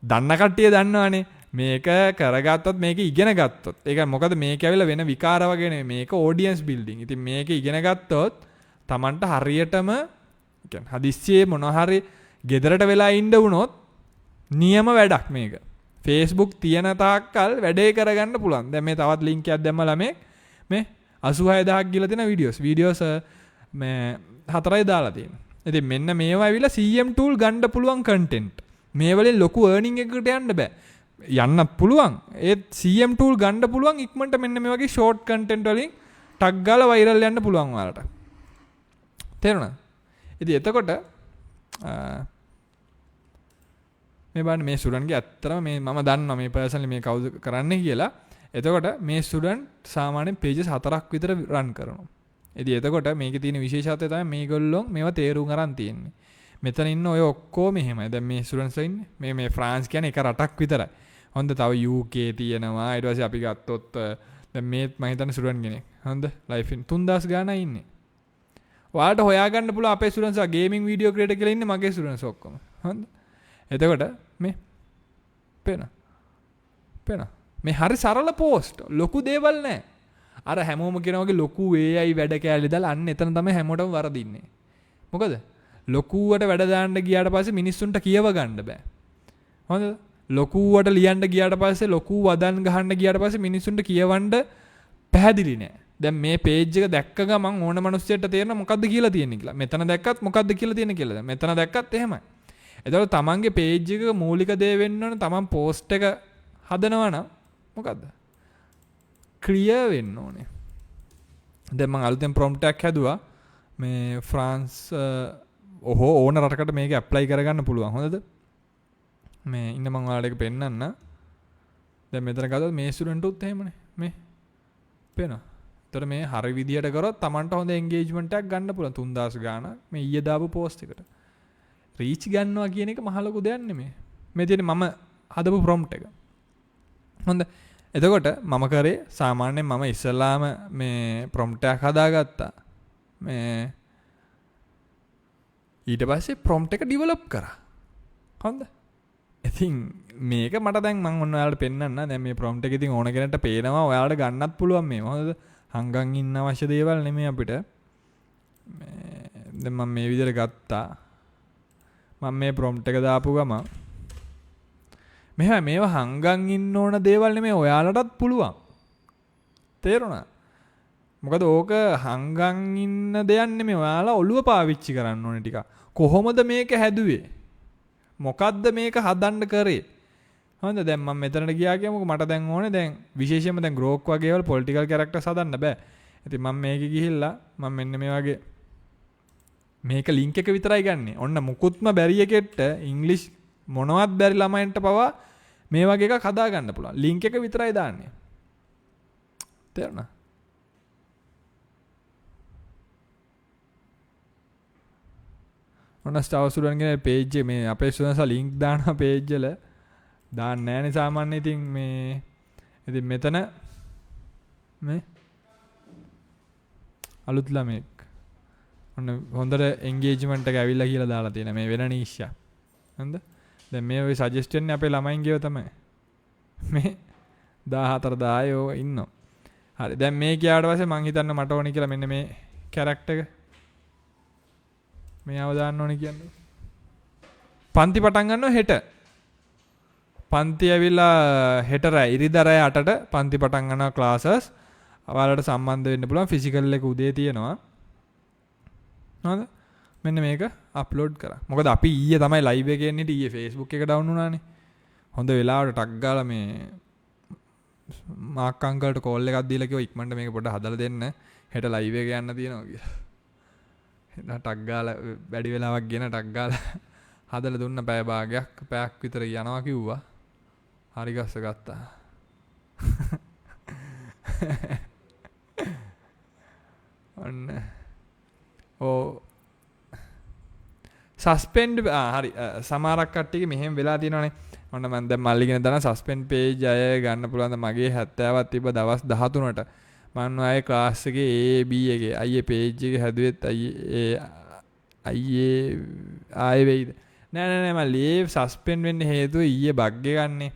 දන්න කට්ටිය දන්නවනේ මේක කරගත්තොත් මේක ඉගෙන ගත්තොත් ඒක මොකද මේක ඇවිල්ලා වෙන විකාර වගේ නෙමෙයි මේක ඔඩියන්ස් බිල්ඩින්. ඉතින් මේක ඉගෙන ගත්තොත් Tamanට හරියටම කියන්නේ හදිස්සියේ මොන හරි ගෙදරට වෙලා ඉන්න වුණොත් නියම වැඩක් මේක. Facebook තියෙන තාක්කල් වැඩේ කරගන්න පුළුවන්. දැන් මේ තවත් link එකක් දැම්මලා මේ 86000ක් ගිහලා තියෙන වීඩියෝස් මේ 4යි දාලා තියෙනවා. ඉතින් මෙන්න මේවා ඇවිල්ලා CM tool ගන්න පුළුවන් content. මේ වලින් ලොකු earning එකකට යන්න බෑ. යන්නත් පුළුවන්. ඒත් CM tool ගන්න පුළුවන් ඉක්මනට මෙන්න මේ වගේ short content වලින් ටග් ගාලා viral යන්න පුළුවන් ඔයාලට. තේරුණාද? ඉතින් එතකොට මේ බලන්න මේ ස්ටුඩන්ට්ගේ ඇත්තටම මේ මම දන්නවා මේ පර්සනලි මේ කවුද කරන්නේ කියලා. එතකොට මේ ස්ටුඩන්ට් සාමාන්‍යයෙන් pages 4ක් විතර run කරනවා. ඉතින් එතකොට මේකේ තියෙන විශේෂත්වය තමයි මේගොල්ලෝ මේවා තේරුම් අරන් තියෙන්නේ. මෙතන ඉන්න ඔය ඔක්කොම එහෙමයි. දැන් මේ ස්ටුඩන්ට්ස් ඉන්නේ මේ ෆ්‍රාන්ස් කියන්නේ එක රටක් විතරයි. හොඳ තව UK තියෙනවා. ඊට පස්සේ අපි ගත්තොත් දැන් මේ මම හිතන්නේ ස්ටුඩන්ට් කෙනෙක්. හොඳ ලයිෆ් ඉන් 3000 ගාණක් ඉන්නේ. ඔයාලට හොයාගන්න පුළුවන් අපේ ස්ටුඩන්ට්ස් ගේමින් වීඩියෝ ක්‍රියේටර් කියලා ඉන්නේ මගේ ස්ටුඩන්ට්ස් ඔක්කොම. හොඳ. එතකොට මේ පේන මේ හරි සරල පෝස්ට් ලොකු දේවල් නැහැ. අර හැමෝම කියන වගේ ලොකු AI වැඩ කෑලි දාලා අන්න එතන තමයි හැමෝටම වරදින්නේ. මොකද ලොකුවට වැඩ දාන්න ගියාට පස්සේ මිනිස්සුන්ට කියව ගන්න බෑ. හොඳද? ලොකුවට ලියන්න ගියාට පස්සේ ලොකු වදන් ගහන්න ගියාට පස්සේ මිනිස්සුන්ට කියවන්න පැහැදිලි නෑ. දැන් මේ page එක දැක්ක ගමන් ඕන මිනිස්සෙට තේරෙන මොකද්ද කියලා තියෙන්නේ කියලා. මෙතන දැක්කත් මොකද්ද කියලා තියෙන්නේ කියලා. දැන් මෙතන දැක්කත් එහෙමයි. එතකොට තමන්ගේ page එක මූලික දේ වෙන්න ඕන තමන් post එක හදනවා නම් මොකද්ද? ක්ලියර් වෙන්න ඕනේ. දැන් මම අලුතෙන් prompt එකක් හැදුවා. මේ ෆ්‍රාන්ස් ඕන රටකට මේක ඇප්ලයි කරගන්න පුළුවන්. හොඳද? මේ ඉන්න මම ඔයාලට ඒක පෙන්නන්න. දැන් මෙතන ගත්තොත් මේ ස්ටුඩන්ට් උත් එහෙමනේ. මේ පේනවා. ඒතර මේ හරි විදියට කරොත් Tamanට හොඳ එන්ගේජ්මන්ට් එකක් ගන්න පුළුවන් 3000 ගාණක් මේ ඊයේ දාපු post එකට. රීච් ගන්නවා කියන එක මහ ලොකු දෙයක් නෙමෙයි. මේ තියෙන්නේ මම හදපු prompt එක. හොඳ. එතකොට මම කරේ සාමාන්‍යයෙන් මම ඉස්සල්ලාම මේ prompt එකක් හදාගත්තා. මේ ඊට පස්සේ prompt එක develop කරා. හොඳ. ඉතින් මේක මට දැන් මම ඔන්න ඔයාලට පෙන්නන්න. දැන් මේ prompt එක ඉතින් ඕන කෙනෙක්ට පේනවා. ඔයාලට ගන්නත් පුළුවන් මේව. හොඳද? හංගන් ඉන්න අවශ්‍ය දේවල් නෙමෙයි අපිට. දැන් මම මේ විදිහට ගත්තා. මම මේ prompt එක දාපු ගම මේවා හංගන් ඉන්න ඕන දේවල් නෙමෙයි ඔයාලටත් පුළුවන්. තේරුණා? මොකද ඕක හංගන් ඉන්න දෙයක් නෙමෙයි ඔයාලා ඔළුව පාවිච්චි කරන්න ඕනේ ටික. කොහොමද මේක හැදුවේ? මොකද්ද මේක හදන්න කරේ? හොඳ දැන් මම මෙතනට ගියා කියමුකෝ මට දැන් ඕනේ දැන් විශේෂයෙන්ම දැන් ග්‍රෝක් වගේ ඒවල පොලිටිකල් කැරක්ටර්ස් හදන්න බෑ. ඉතින් මම මේකේ ගිහිල්ලා මම මෙන්න මේ වගේ මේක ලින්ක් එක විතරයි ගන්නෙ. ඔන්න මුකුත්ම බැරි එකෙට ඉංග්ලිෂ් මොනවත් බැරි ළමයින්ට පවා මේ වගේ එකක් හදා ගන්න පුළුවන්. ලින්ක් එක විතරයි දාන්නේ. තේරුණා? ඔන්න ස්ටාර් ස්ටුඩන්ට්ගේ page එක මේ අපේ ස්ටුඩන්ට්ස්ලා ලින්ක් දානවා page වල. දාන්නේ නැහැනේ සාමාන්‍ය. ඉතින් මේ ඉතින් මෙතන මේ අලුත් ළමෙක් ඔන්න හොඳට එන්ගේජ්මන්ට් එක ඇවිල්ලා කියලා දාලා තියෙනවා මේ වෙන නීෂ්‍යා. හරිද? දැන් මේ ඔය සජෙස්ට් වෙන්නේ අපේ ළමයින්ගේව තමයි. මේ 14 10 ඉන්නවා. හරි. දැන් මේ කියාවට පස්සේ මං හිතන්න මට ඕනි කියලා මෙන්න මේ කැරක්ටර් එක මෙයාව දාන්න ඕනි කියන්නේ. පන්ති පටන් ගන්නවා හෙට. පන්ති ඇවිල්ලා හෙට රෑ ඉරිදා රෑ 8ට පන්ති පටන් ගන්නවා ක්ලාසස්. ඔයාලට සම්බන්ධ වෙන්න පුළුවන්. ෆිසිකල් එක උදේ තියෙනවා. හරිද? මෙන්න මේක අප්ලෝඩ් කරා. මොකද අපි ඊයේ තමයි ලයිව් එකේ එන්නේ. ඊයේ Facebook එක ඩවුන් වුණානේ. හොඳ වෙලාවට ටක් ගාලා මේ මාක් අංකල්ට කෝල් එකක් දීලා කිව්වා ඉක්මනට මේක පොඩ්ඩක් හදලා දෙන්න. හෙට ලයිව් එක යන්න තියෙනවා කියලා. එතන ටක් ගාලා වැඩි වෙලාවක් ගෙන ටක් ගාලා හදලා දුන්න පැය භාගයක් පැයක් විතර යනවා කිව්වා. හරි ගස්ස ගත්තා. ඔන්න සස්පෙන්ඩ් හරි සමහරක් කට්ටියගේ මෙහෙම වෙලා තියෙනවානේ. ඔන්න මම දැන් මල්ලිගෙන දාන සස්පෙන්ඩ් පේජ් අය ගන්න පුළුවන්. මගේ 70ක් තිබ්බ දවස් 13ට මම ආයේ ක්ලාස් එකේ A B එකේ අයියේ පේජ් එක හැදුවෙත් අයියේ ආයේ වෙයිද නෑ මම ලීව් සස්පෙන්ඩ් වෙන්න හේතුව ඊයේ බග් එක ගන්නෙ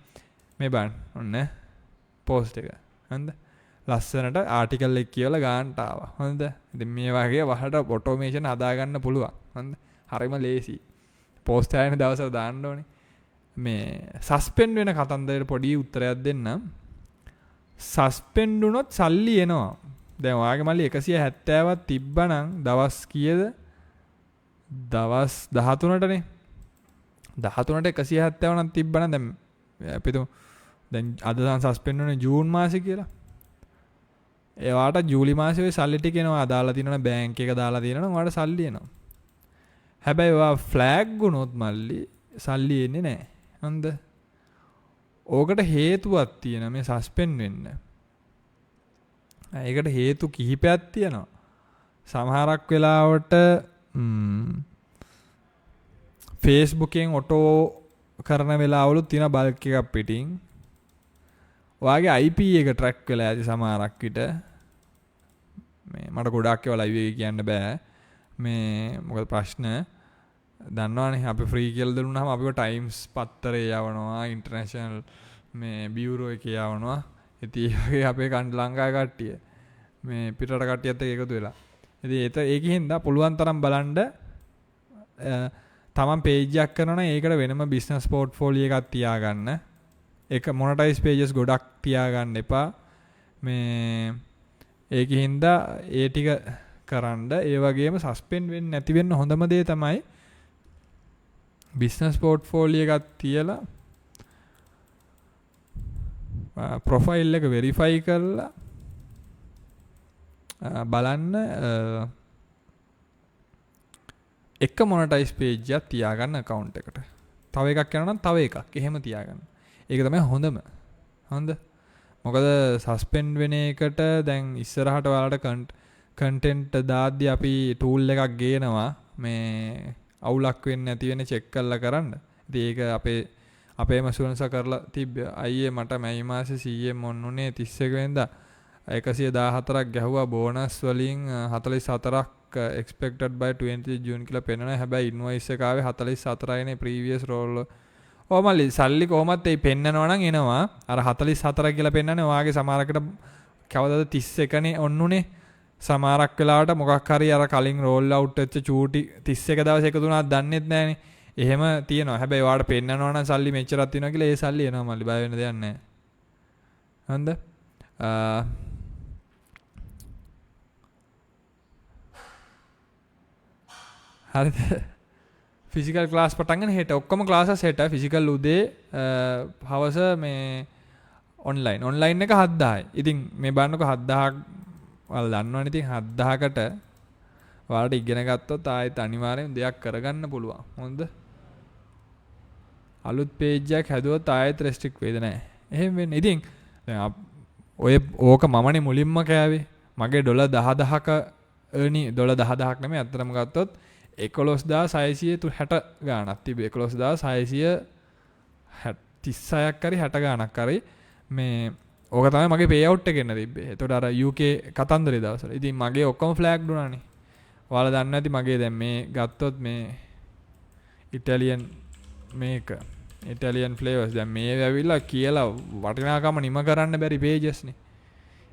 මේ බලන්න ඔන්න පෝස්ට් එක හරිද ලස්සනට ආටිකල් එක කියලා ගන්නට ආවා හරිද ඉතින් මේ වගේ වහට ඔටෝමේෂන් හදාගන්න පුළුවන් හරිද හරිම ලේසි පෝස්ට් එකේ දවසට දාන්න ඕනේ මේ සස්පෙන්ඩ් වෙන කතන්දරේට පොඩි උත්තරයක් දෙන්නම් සස්පෙන්ඩ් වුණොත් සල්ලි එනවා දැන් ඔයාගේ මල්ලි 170ක් තිබ්බනම් දවස් කීයද දවස් 13ටනේ 13ට 170 නම් තිබ්බනම් දැන් අපිට දැන් අද දැන් සස්පෙන්ඩ් වුණේ ජූන් මාසේ කියලා ඒවාට ජූලි මාසේ ඔය සල්ලි ටික එනවා දාලා තියෙනවා බැංක් එක දාලා තියෙනවා ඔයාලට සල්ලි එනවා හැබැයි ඔයා ෆ්ලැග් වුණොත් මල්ලි සල්ලි එන්නේ නැහැ හන්ද ඕකට හේතුවක් තියෙනවා මේ සස්පෙන්ඩ් වෙන්න. ඒකට හේතු කිහිපයක් තියෙනවා. සමහරක් වෙලාවට Facebook එකෙන් ඔටෝ කරන වෙලාවලුත් තියෙන බල්ක් එකක් පිටින්. ඔයාගේ IP එක ට්‍රැක් වෙලා ඇති සමහරක් විට. මේ මට ගොඩක් ඒවා ලයිව් එකේ කියන්න බෑ. මේ මොකද ප්‍රශ්න දන්නවනේ අපි ෆ්‍රී කියලා දුන්නාම අපිව ටයිම්ස් පත්තරේ යවනවා ඉන්ටර්නැෂනල් මේ බියුරෝ එකේ යවනවා ඉතින් ඒ වගේ අපේ ලංකාවේ කට්ටිය මේ පිටරට කට්ටියත් එක්ක එකතු වෙලා ඉතින් ඒකෙන්ද පුළුවන් තරම් බලන්න තමන් පේජ් එකක් කරනවා නම් ඒකට වෙනම බිස්නස් පෝර්ට්ෆෝලියෝ එකක් තියාගන්න ඒක මොනටයිස් පේජස් ගොඩක් තියාගන්න එපා මේ ඒකෙන්ද ඒ ටික කරන්න ඒ වගේම සස්පෙන්ඩ් වෙන්නේ නැති වෙන්න හොඳම දේ තමයි බිස්නස් පෝර්ට්ෆෝලියෝ එකක් තියලා ප්‍රොෆයිල් එක වෙරිෆයි කරලා බලන්න එක මොනටයිස් පේජ් එකක් තියාගන්න account එකට. තව එකක් යනවා නම් තව එකක්. එහෙම තියාගන්න. ඒක තමයි හොඳම. හොඳ. මොකද සස්පෙන්ඩ් වෙන එකට දැන් ඉස්සරහට ඔයාලට කන්ටෙන්ට් දාද්දි අපි ටූල් එකක් ගේනවා මේ අවුලක් වෙන්නේ නැති වෙන චෙක් කරලා කරන්න. ඉතින් ඒක අපේම ස්ටුඩන්ට්ස් කරලා තිබ්බ. අයියේ මට මේ මාසේ CM ඔන්නුනේ 31 වෙනිදා 114ක් ගැහුවා බෝනස් වලින් 44ක් expected by 20 ජූන් කියලා පෙන්නනවා. හැබැයි ඉන්වොයිස් එක ආවේ 44යිනේ previous roll. මල්ලි සල්ලි කොහොමත් ඒ පෙන්නනවා නම් එනවා. අර 44 කියලා පෙන්නන්නේ ඔයාගේ සමහරකට කවදාද 31නේ ඔන්නුනේ. සමහරක් වෙලාවට මොකක් හරි අර කලින් රෝල් අවුට් වෙච්ච චූටි 31 දවස් එකතු වුණාත් දන්නෙත් නැහනේ. එහෙම තියෙනවා. හැබැයි ඔයාලට පෙන්නනවා නම් සල්ලි මෙච්චරක් තියෙනවා කියලා ඒ සල්ලි එනවා මල්ලි බය වෙන්න දෙයක් නැහැ. හරිද? හරිද? ෆිසිකල් ක්ලාස් පටන් ගන්න හෙට ඔක්කොම ක්ලාසස් හෙට ෆිසිකල් උදේ හවස මේ ඔන්ලයින් එක 7000යි. ඉතින් මේ බලන්නකො 7000ක් ඔයාලා දන්නවනේ ඉතින් 7000කට ඔයාලට ඉගෙන ගත්තොත් ආයෙත් අනිවාර්යෙන් දෙයක් කරගන්න පුළුවන්. හොඳද? අලුත් page එකක් හැදුවොත් ආයෙත් restrict වෙයිද නැහැ. එහෙම වෙන්නේ. ඉතින් දැන් ඔය ඕක මමනේ මුලින්ම කෑවේ. මගේ $10,000ක $10,000ක් නෙමෙයි අත්‍තරම ගත්තොත් 11660 ගාණක් තිබේ. 11636ක් හරි 60 ගාණක් හරි මේ ඕක තමයි මගේ පේ අවුට් එක එන්න තිබ්බේ. එතකොට අර UK කතන්දරේ දවසවල. ඉතින් මගේ ඔක්කොම ෆ්ලෑග් දුනානේ. ඔයාලා දන්නේ නැති මගේ දැන් මේ ගත්තොත් මේ ඉටාලියන් මේක ඉටාලියන් ෆ්ලේවර්ස් දැන් මේ ඇවිල්ලා කියලා වටිනාකම නිම කරන්න බැරි pages නේ.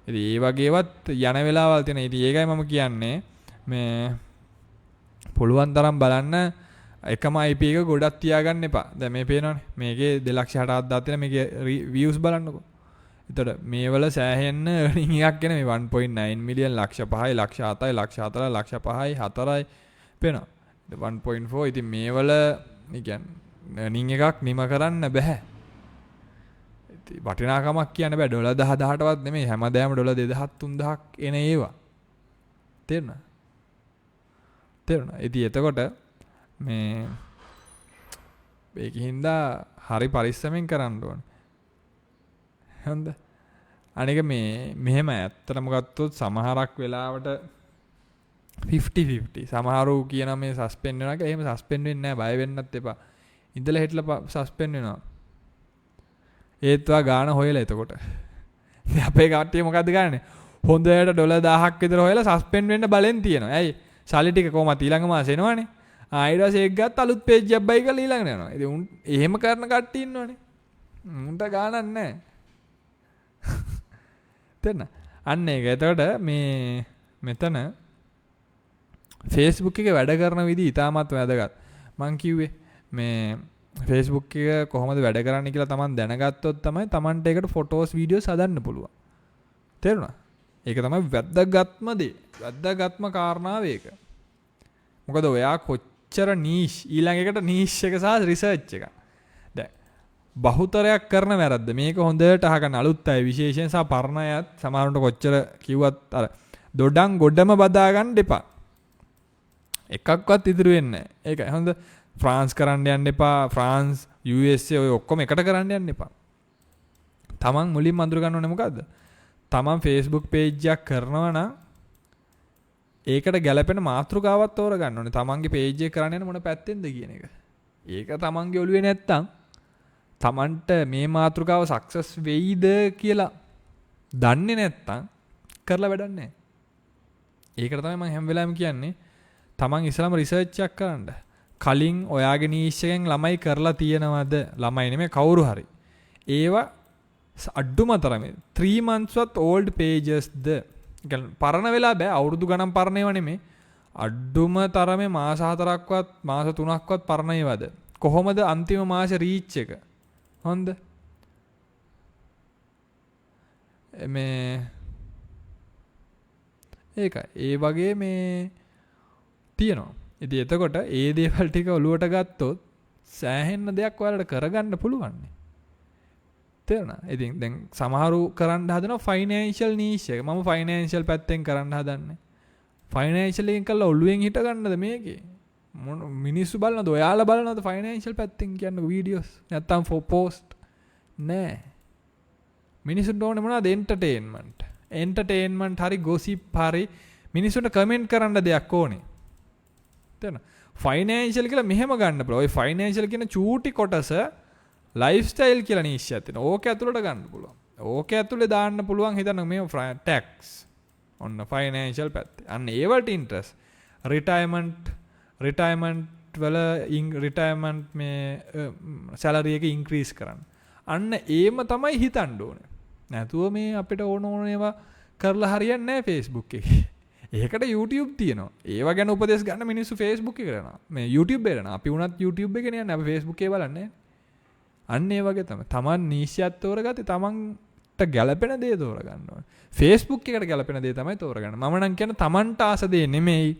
ඉතින් ඒ වගේවත් යන වෙලාවල් තියෙන. ඉතින් ඒකයි මම කියන්නේ මේ පුළුවන් තරම් බලන්න එකම IP එක ගොඩක් තියාගන්න එපා. දැන් මේ පේනවනේ. මේකේ 2,60,000 තියෙන මේකේ views බලන්නකෝ. එතකොට මේවල සෑහෙන්න earning එකක් එන මේ 1.9 මිලියන් ලක්ෂ 5යි ලක්ෂ 7යි ලක්ෂ 4යි ලක්ෂ 5යි 4යි පේනවා. 1.4 ඉතින් මේවල කියන්නේ earning එකක් නිම කරන්න බෑ. ඉතින් වටිනාකමක් කියන්න බෑ. $10,000ටවත් නෙමෙයි හැමදාම $2,000 3,000ක් එන ඒවා. තේරුණා? ඉතින් එතකොට මේ මේකින්ද හරි පරිස්සමෙන් කරන්න ඕනේ. හොඳ. අනික මේ මෙහෙම ඇත්තටම ගත්තොත් සමහරක් වෙලාවට 50-50 සමහරු කියන මේ සස්පෙන්ඩ් වෙනවා කියලා. එහෙම සස්පෙන්ඩ් වෙන්නේ නැහැ. බය වෙන්නත් එපා. ඉඳලා හිටලා සස්පෙන්ඩ් වෙනවා. ඒත්වා ගාන හොයලා එතකොට. ඉතින් අපේ කට්ටිය මොකද්ද ගන්නෙ? හොඳට $10,000ක් විතර හොයලා සස්පෙන්ඩ් වෙන්න බලෙන් තියෙනවා. ඇයි? සල්ලි ටික කොහමද ඊළඟ මාසේ එනවනේ. ඊට පස්සේ ඒක ගත්ත අලුත් page එකක් බයි කරලා ඊළඟට යනවා. ඉතින් උන් එහෙම කරන කට්ටිය ඉන්නවනේ. උන්ට ගානක් නැහැ. තේරෙනවද? අන්න ඒක. එතකොට මේ මෙතන Facebook එකේ වැඩ කරන විදිහ ඉතාමත් වැදගත්. මං කිව්වේ මේ Facebook එක කොහොමද වැඩ කරන්නේ කියලා Taman දැනගත්තොත් තමයි Tamanට ඒකට ෆොටෝස් වීඩියෝස් හදන්න පුළුවන්. තේරුණා? ඒක තමයි වැදගත්ම දේ. වැදගත්ම කාරණාව ඒක. මොකද ඔයා කොච්චර නීෂ් ඊළඟ එකට නීෂ් එක සහ රිසර්ච් එක. දැන් බහුතරයක් කරන වැරද්ද. මේක හොඳට අහගන්න අලුත් අය විශේෂයෙන් සහ පරණ අයත් සමහරවිට කොච්චර කිව්වත් අර දොඩම් ගොඩම බදා ගන්න එපා. එකක්වත් ඉදිරි වෙන්නේ නැහැ. ඒකයි හොඳ. ෆ්‍රාන්ස් කරන්න යන්න එපා. ෆ්‍රාන්ස් USA ඔය ඔක්කොම එකට කරන්න යන්න එපා. තමන් මුලින්ම අඳුර ගන්න ඕනේ මොකද්ද? තමන් Facebook page එකක් කරනවා නම් ඒකට ගැලපෙන මාතෘකාවක් තෝරගන්න ඕනේ. තමන්ගේ page එක කරන්නේ මොන පැත්තෙන්ද කියන එක. ඒක තමන්ගේ ඔළුවේ නැත්තම් තමන්ට මේ මාතෘකාව සක්සස් වෙයිද කියලා දන්නේ නැත්තම් කරලා වැඩක් නැහැ. ඒකට තමයි මම හැම වෙලාවෙම කියන්නේ තමන් ඉස්සරහම රිසර්ච් එකක් කරන්න. කලින් ඔයාගේ නීෂ් එකෙන් ළමයි කරලා තියෙනවද? ළමයි නෙමෙයි කවුරු හරි. ඒවා අඩුම තරමේ 3 months වත් old pages ද පරණ වෙලා බෑ. අවුරුදු ගණන් පරණ ඒවා නෙමෙයි. අඩුම තරමේ මාස 4ක්වත් මාස 3ක්වත් පරණ ඒවාද? කොහොමද අන්තිම මාසේ රීච් එක? හොඳ. මේ ඒකයි. ඒ වගේ මේ තියෙනවා. ඉතින් එතකොට ඒ දේවල් ටික ඔලුවට ගත්තොත් සෑහෙන්න දෙයක් ඔයාලට කරගන්න පුළුවන්. තේරුණා? ඉතින් දැන් සමහරු කරන්න හදනවා ෆයිනෑන්ෂල් නීෂ් එක. මම ෆයිනෑන්ෂල් පැත්තෙන් කරන්න හදන්නේ. ෆයිනෑන්ෂල් එකෙන් කළා ඔළුවෙන් හිට ගන්නද මේකේ? මිනිස්සු බලනද? ඔයාලා බලනද ෆයිනෑන්ෂල් පැත්තෙන් කියන්නේ වීඩියෝස්? නැත්තම් පෝස්ට්? නෑ. මිනිස්සුන්ට ඕනේ මොනවද? එන්ටර්ටේන්මන්ට්. එන්ටර්ටේන්මන්ට් හරි ගොසිප් හරි මිනිස්සුන්ට කමෙන්ට් කරන්න දෙයක් ඕනේ. තේරෙනවද? ෆයිනෑන්ෂල් කියලා මෙහෙම ගන්න පුළුවන්. ඔය ෆයිනෑන්ෂල් කියන චූටි කොටස ලයිෆ්ස්ටයිල් කියලා නීෂ් එකක් තියෙනවා. ඕක ඇතුළට ගන්න පුළුවන්. ඕක ඇතුළේ දාන්න පුළුවන් හිතන්න මේ ටැක්ස්. ඔන්න ෆයිනෑන්ෂල් පැත්තේ. අන්න ඒ වලට ඉන්ට්‍රස්ට්. රිටයර්මන්ට් වල රිටයර්මන්ට් මේ සැලරි එක ඉන්ක්‍රීස් කරන්න. අන්න ඒම තමයි හිතන්න ඕනේ. නැතුව මේ අපිට ඕන ඒවා කරලා හරියන්නේ නැහැ Facebook එකේ. ඒකට YouTube තියෙනවා. ඒවා ගැන උපදෙස් ගන්න මිනිස්සු Facebook එකේ කරනවා. මේ YouTube එකේ කරනවා. අපි උනත් YouTube එකේ නෑ. අපි Facebook එකේ බලන්නේ. අන්න ඒ වගේ තමයි. Taman නීෂ්‍යයක් තෝරගත්තේ Tamanට ගැළපෙන දේ තෝරගන්න ඕනේ. Facebook එකට ගැළපෙන දේ තමයි තෝරගන්න. මම නම් කියන්නේ Tamanට ආස දේ නෙමෙයි.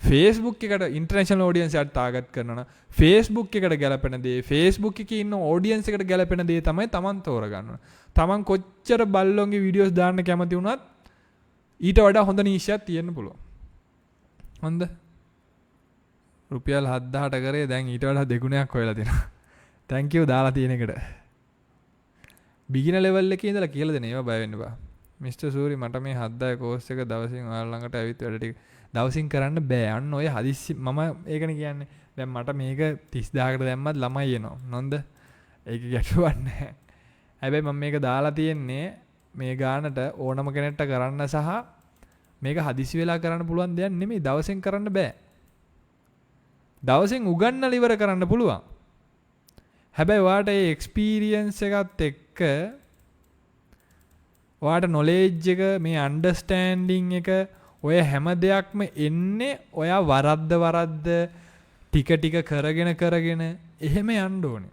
Facebook එකට ඉන්ටර්නැෂනල් ඔඩියන්ස් එකක් ටාගට් කරනවා නම් Facebook එකට ගැළපෙන දේ, Facebook එකේ ඉන්න ඔඩියන්ස් එකට ගැළපෙන දේ තමයි Taman තෝරගන්න ඕනේ. Taman කොච්චර බල්ලොන්ගේ වීඩියෝස් දාන්න කැමති වුණත් ඊට වඩා හොඳ නීෂ්‍යයක් තියෙන්න පුළුවන්. හොඳ රුපියල් 7000ට කරේ දැන් ඊට වඩා දෙගුණයක් හොයලා තියෙනවා. thank you දාලා තියෙන එකට. beginner level එකේ ඉඳලා කියලා දෙන ඒවා බය වෙන්න බා. මිස්ටර් සූරි මට මේ 7000 කෝස් එක දවසින් ඔයාලා ළඟට ඇවිත් වැඩ ටික දවසින් කරන්න බෑ. අන්න ඔය හදිස්සි මම ඒකනේ කියන්නේ. දැන් මට මේක 30000කට දැම්මත් ළමයි එනවා. නෝන්ද? ඒක ගැටුවක් නැහැ. හැබැයි මම මේක දාලා තියෙන්නේ මේ ගානට ඕනම කෙනෙක්ට කරන්න සහ මේක හදිසි වෙලා කරන්න පුළුවන් දෙයක් නෙමෙයි. දවසෙන් කරන්න බෑ. දවසෙන් උගන්නලා ඉවර කරන්න පුළුවන්. හැබැයි ඔයාට ඒ එක්ස්පීරියන්ස් එකත් එක්ක ඔයාට නොලෙජ් එක මේ අන්ඩර්ස්ටෑන්ඩින් එක ඔය හැම දෙයක්ම එන්නේ ඔයා වරද්ද ටික ටික කරගෙන එහෙම යන්න ඕනේ.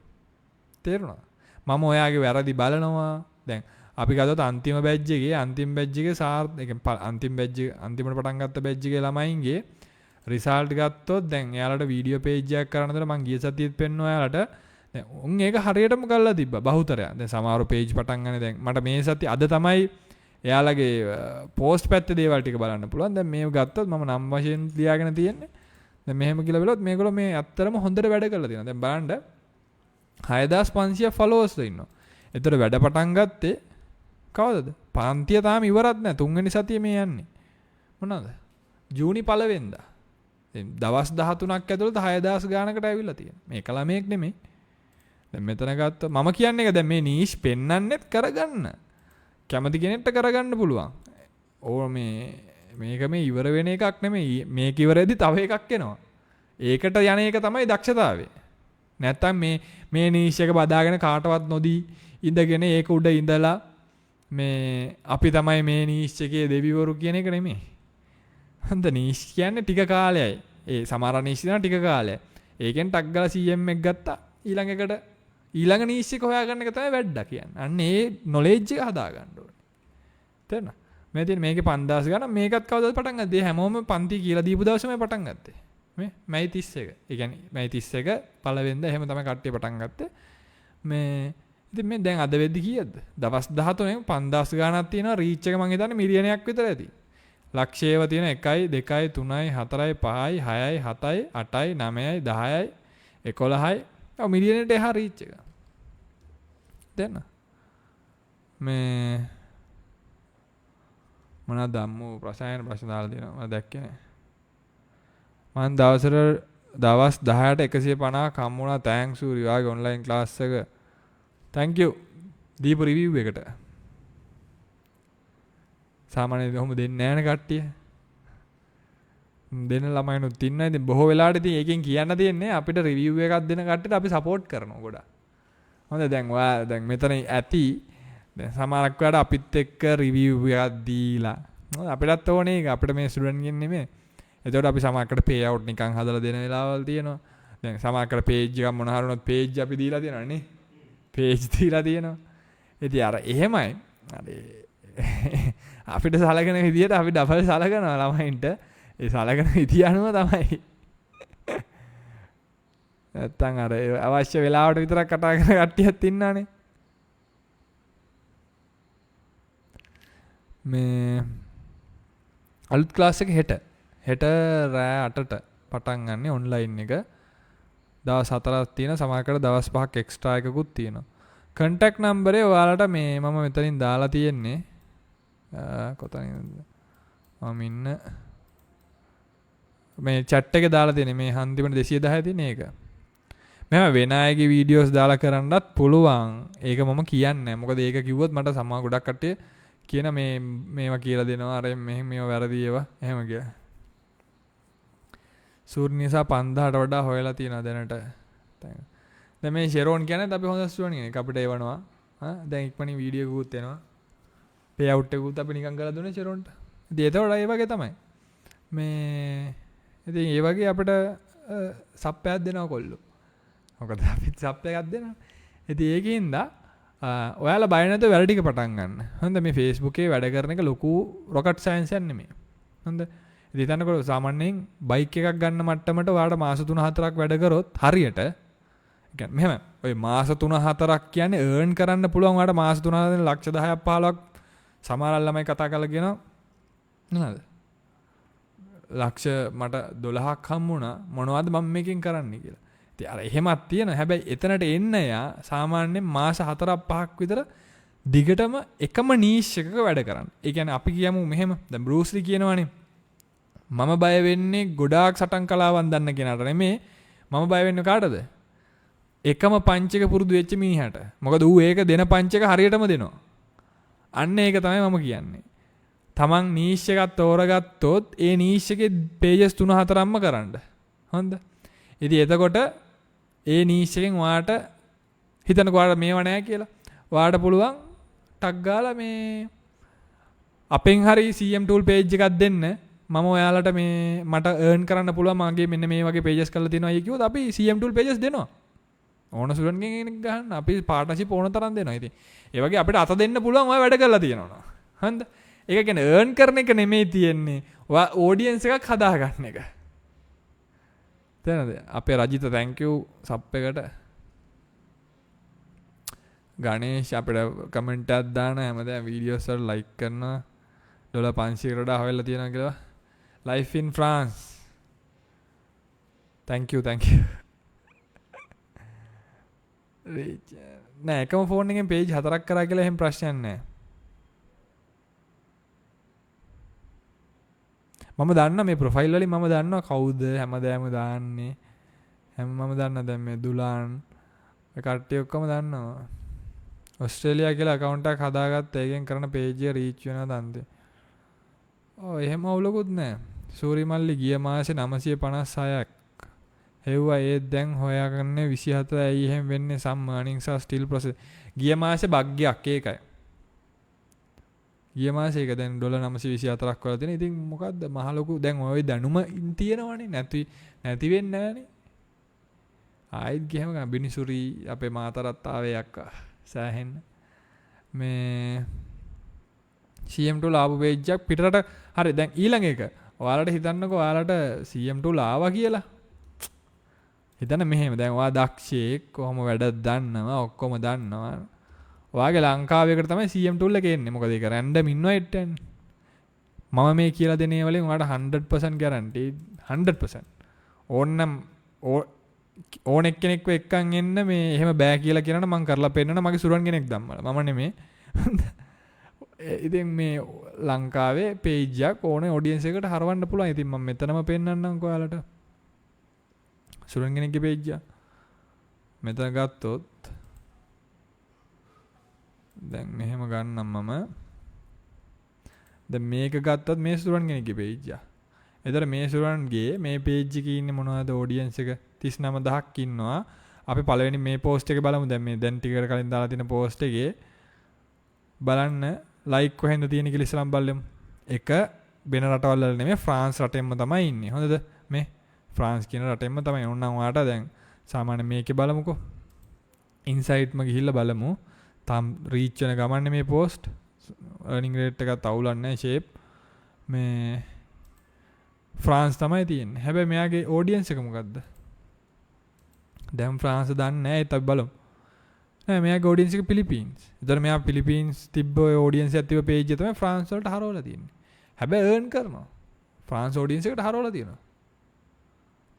තේරුණා? මම ඔයාගේ වැරදි බලනවා. දැන් අපි ගත්තොත් අන්තිම බැච් එකේ අන්තිම අන්තිමට පටන් ගත්ත බැච් එකේ ළමයින්ගේ රිසල්ට් ගත්තොත් දැන් එයාලට වීඩියෝ පේජ් එකක් කරන්න දෙලා මං ගිය සතියේත් පෙන්නුවා එයාලට. දැන් උන් ඒක හරියටම කරලා තිබ්බා බහුතරය. දැන් සමහර පේජ් පටන් ගන්න දැන් මට මේ සතිය අද තමයි එයාලගේ පෝස්ට් පැත්තේ දේවල් ටික බලන්න පුළුවන්. දැන් මේව ගත්තොත් මම නම් වශයෙන් ලියාගෙන තියෙන්නේ. දැන් මෙහෙම කියලා බලුවොත් මේගොල්ලෝ මේ ඇත්තටම හොඳට වැඩ කරලා තියෙනවා. දැන් බලන්න 6500 followers ඉන්නවා. ඒතර වැඩ පටන් ගත්තේ කවදද? පන්තිය තාම ඉවරත් නැහැ. 3 වෙනි සතියේ මේ යන්නේ. මොනවාද? ජූනි 1 වෙනිදා. දවස් 13ක් ඇතුළත 6000 ගානකට ඇවිල්ලා තියෙනවා. මේක ළමයෙක් නෙමෙයි. දැන් මෙතන ගත්ත මම කියන්නේ එක දැන් මේ නීෂ් පෙන්වන්නෙත් කරගන්න. කැමති කෙනෙක්ට කරගන්න පුළුවන්. ඕ මේක මේ ඉවර වෙන එකක් නෙමෙයි. මේක ඉවරෙද්දි තව එකක් එනවා. ඒකට යන එක තමයි දක්ෂතාවය. නැත්තම් මේ නීෂ් එක බදාගෙන කාටවත් නොදී ඉඳගෙන ඒක උඩ ඉඳලා මේ අපි තමයි මේ නීෂ් එකේ දෙවිවරු කියන එක නෙමෙයි. හන්ද නීෂ් කියන්නේ ටික කාලයයි. ඒ සමහර නීෂ් දෙනා ටික කාලයයි. ඒකෙන් ටක් ගාලා CM එක ගත්තා. ඊළඟ නීෂ් එක හොයාගන්න එක තමයි වැඩක් කියන්නේ. අන්න ඒ නොලෙජ් එක හදා ගන්න ඕනේ. තේරෙනවද? මේ තියෙන මේකේ 5000 ගන්න මේකත් කවදාද පටන් ගත්තේ? හැමෝම පන්ති කියලා දීපු දවසේම පටන් ගත්තේ. මේ මැයි 31. ඒ කියන්නේ මැයි 31 පළවෙනිදා එහෙම තමයි කට්ටිය පටන් ගත්තේ. මේ ඉතින් මේ දැන් අද වෙද්දි කීයද? දවස් 13 5000 ගාණක් තියෙනවා. රීච් එක මං හිතන්නේ මිලියනයක් විතර ඇති. ලක්ෂයව තියෙන 1 2 3 4 5 6 7 8 9 10 11යි ඔව් මිලියනෙට එහා රීච් එක. දැන් මේ මොනවද අම්මෝ ප්‍රශ්න දාලා දෙනවා මම දැක්කේ නෑ. මම දවස් 10ට 150ක් හම්බුණා. තෑන්ක්ස් සූරි වාගේ ඔන්ලයින් ක්ලාස් එක. thank you දීපු රිවිව් එකට. සාමාන්‍යයෙන් ඔහොම දෙන්නේ නෑනේ කට්ටිය. දෙන ළමයිනුත් ඉන්නවා. ඉතින් බොහෝ වෙලාවට ඉතින් ඒකෙන් කියන්න තියෙන්නේ අපිට රිවිව් එකක් දෙන කට්ටියට අපි සපෝට් කරනවා ගොඩක්. හොඳයි දැන් ඔයා දැන් මෙතන ඇති දැන් සමහරක් වෙලාවට අපිත් එක්ක රිවිව් එකක් දීලා අපිටත් ඕනේ ඒක අපිට මේ ස්ටුඩන්ට් ගෙන් නෙමෙයි. එතකොට අපි සමහරකට පේ අවුට් නිකන් හදලා දෙන වෙලාවල් තියෙනවා. දැන් සමහරකට පේජ් එකක් මොන හරි වුණත් පේජ් අපි දීලා තියෙනවා නේ. පේජ් දීලා තියෙනවා. ඉතින් අර එහෙමයි. අපිට සලකන විදියට අපි ඩබල් සලකනවා ළමයින්ට. ඒ සලකන විදිය අනුව තමයි. නැත්තම් අර අවශ්‍ය වෙලාවට විතරක් කතා කරන කට්ටියක් ඉන්නානේ. මේ අලුත් ක්ලාස් එක හෙට රෑ 8ට පටන් ගන්න ඔන්ලයින් එක. දවස් 4ක් තියෙන සමහරකට දවස් 5ක් එක්ස්ට්‍රා එකකුත් තියෙනවා. කන්ටැක්ට් නම්බරේ ඔයාලට මේ මම මෙතනින් දාලා තියෙන්නේ. කොතනින්ද? මම ඉන්න මේ chat එකේ දාලා තියෙන්නේ මේ හන්දිමට 210 තියෙන එක. මම වෙන අයගේ වීඩියෝස් දාලා කරන්නත් පුළුවන්. ඒක මම කියන්නේ. මොකද ඒක කිව්වොත් මට සමහර ගොඩක් කට්ටිය කියන මේවා කියලා දෙනවා. අර මේවා වැරදි ඒවා. එහෙම කියලා. සූර්නිසා 5000ට වඩා හොයලා තියෙනවා දැනට. දැන් මේ ෂෙරෝන් කියන්නේ අපි හොඳ ස්ටුඩන්ට් කෙනෙක්. අපිට එවනවා. දැන් ඉක්මනින් වීඩියෝ එකකුත් එනවා. පේ අවුට් එකකුත් අපි නිකන් කරලා දුන්නේ ෂෙරෝන්ට. ඉතින් ඒතකොට ඒ වගේ තමයි. මේ ඉතින් ඒ වගේ අපිට සප් එකක් දෙනවා කොල්ලෝ. මොකද අපිත් සප් එකක් දෙනවා. ඉතින් ඒකින්ද ඔයාලා බය නැතුව වැඩ ටික පටන් ගන්න. හොඳ මේ Facebook එකේ වැඩ කරන එක ලොකු රොකට් සයන්ස් එකක් නෙමෙයි. හොඳ. ඉතින් හිතන්නකෝ සාමාන්‍යයෙන් බයික් එකක් ගන්න මට්ටමට ඔයාලා මාස 3-4ක් වැඩ කරොත් හරියට කියන්නේ මෙහෙම ඔය මාස 3-4ක් කියන්නේ earn කරන්න පුළුවන් ඔයාලට මාස 3-4 ලක්ෂ 10ක් 15ක් සමහර ළමයි කතා කරලා කියනවා නේද? ලක්ෂ මට 12ක් හම්බුණා මොනවද මම මේකෙන් කරන්න කියලා. ඉතින් අර එහෙමත් තියෙන. හැබැයි එතනට එන්න යා සාමාන්‍යයෙන් මාස 4-5ක් විතර දිගටම එකම නීෂ් එකක වැඩ කරන්න. ඒ කියන්නේ අපි කියමු මෙහෙම දැන් බෲස් ලී කියනවනේ මම බය වෙන්නේ ගොඩාක් සටන් කලාවන් දන්න කෙනාට නෙමේ. මම බය වෙන්නේ කාටද? එකම පංච් එක පුරුදු වෙච්ච මිනිහට. මොකද ඌ ඒක දෙන පංච් එක හරියටම දෙනවා. අන්න ඒක තමයි මම කියන්නේ. තමන් නීෂ් එකක් තෝරගත්තොත් ඒ නීෂ් එකේ පේජස් 3-4ක්ම කරන්න. හොඳ. ඉතින් එතකොට ඒ නීෂ් එකෙන් ඔයාට හිතන්නකෝ ඔයාලා මේව නැහැ කියලා. ඔයාට පුළුවන් ටක් ගාලා මේ අපෙන් හරි CM tool page එකක් දෙන්න. මම ඔයාලට මේ මට earn කරන්න පුළුවන් මගේ මෙන්න මේ වගේ pages කරලා තියෙනවා අය කිව්වොත් අපි CM tool pages දෙනවා. ඕන ස්ටුඩන්ට් කෙනෙක් ගහන්න අපි පාර්ට්නර්ෂිප් ඕන තරම් දෙනවා. ඉතින් ඒ වගේ අපිට අත දෙන්න පුළුවන් ඔය වැඩ කරලා තියෙනවා. හරිද? ඒක කියන්නේ earn කරන එක නෙමෙයි තියෙන්නේ. ඔයා audience එකක් හදා ගන්න එක. තේරෙනවද? අපේ රජිත thank you sub එකට. ගණේෂ් අපිට කමෙන්ට් එකක් දාන හැමදාම වීඩියෝස් වල ලයික් කරනවා. $500කට වඩා හොයලා තියෙනවා කියලා. Life in France. thank you. නෑ එකම ෆෝන් එකෙන් page 4ක් කරා කියලා එහෙම ප්‍රශ්නයක් නෑ. මම දන්නා මේ ප්‍රොෆයිල් වලින් මම දන්නවා කවුද හැමදාම දාන්නේ. මම දන්නා දැන් මේ දුලාන් ඒ කට්ටිය ඔක්කොම දන්නවා. ඕස්ට්‍රේලියා කියලා account එකක් හදාගත්ත ඒකෙන් කරන page එක reach වෙනවා දන්දේ. ඔව් එහෙම අවුලකුත් නෑ. සූරි මල්ලි ගිය මාසේ 956ක් හෙව්වා ඒත් දැන් හොයාගන්නේ 24 ඇයි එහෙම වෙන්නේ some earnings are still process. ගිය මාසේ බග්ගයක් ඒකයි. ගිය මාසේ ඒක දැන් $924ක් වල තියෙන. ඉතින් මොකද්ද මහ ලොකු දැන් ඔය දැනුම තියෙනවනේ නැති වෙන්නේ නැහනේ. ආයෙත් ගියම ගන්න බිනිසුරි අපේ මාතරත් ආවේ අක්කා සෑහෙන්න. මේ CM tool ආපු page එකක් පිටරට හරි දැන් ඊළඟ එක ඔයාලට හිතන්නකෝ ඔයාලට CM tool ආවා කියලා. හිතන්න මෙහෙම දැන් ඔයා දක්ෂයෙක් කොහොම වැඩ දන්නවා ඔක්කොම දන්නවා. ඔයාගේ ලංකාවේකට තමයි CM tool එක එන්නේ. මොකද ඒක රැන්ඩම් ඉන්වයිට් එකනේ. මම මේ කියලා දෙන ඒ වලින් ඔයාලට 100% guarantee 100%. ඕන්නම් ඕන එක්කෙනෙක්ව එක්කන් එන්න මේ එහෙම බෑ කියලා කියනනම් මම කරලා පෙන්නන මගේ සුරන් කෙනෙක් ධම්මලා. මම නෙමේ. ඉතින් මේ ලංකාවේ page එකක් ඕනේ audience එකට හරවන්න පුළුවන්. ඉතින් මම මෙතනම පෙන්නන්නම් ඔයාලට. සුරන් කෙනෙක්ගේ page එක. මෙතන ගත්තොත් දැන් මෙහෙම ගන්නම් මම. දැන් මේක ගත්තත් මේ සුරන් කෙනෙක්ගේ page එක. එතන මේ සුරන්ගේ මේ page එකේ ඉන්නේ මොනවද audience එක 39000ක් ඉන්නවා. අපි පළවෙනි මේ post එක බලමු. දැන් මේ දැන් ටිකකට කලින් දාලා තියෙන post එකේ බලන්න like කොහෙන්ද තියෙන කියලා ඉස්සලම් බලමු. එක වෙන රටවල් වල නෙමෙයි ෆ්‍රාන්ස් රටෙන්ම තමයි ඉන්නේ. හොඳද? මේ ෆ්‍රාන්ස් කියන රටෙන්ම තමයි. ඕනනම් ඔයාට දැන් සාමාන්‍ය මේකේ බලමුකෝ. ඉන්සයිට්ම ගිහිල්ලා බලමු. තාම රීච් වෙන ගමන්නේ මේ post. earning rate එකත් අවුලක් නැහැ shape. මේ ෆ්‍රාන්ස් තමයි තියෙන්නේ. හැබැයි මෙයාගේ audience එක මොකද්ද? දැන් ෆ්‍රාන්ස් දන්නේ නැහැ. ඒත් අපි බලමු. නෑ මෙයාගේ audience එක පිලිපීන්ස්. ඒතර මෙයා පිලිපීන්ස් තිබ්බ ඔය audience එකක් තිබ්බ page එක තමයි ෆ්‍රාන්ස් වලට හරවලා තියෙන්නේ. හැබැයි earn කරනවා. ෆ්‍රාන්ස් audience එකට හරවලා තියෙනවා.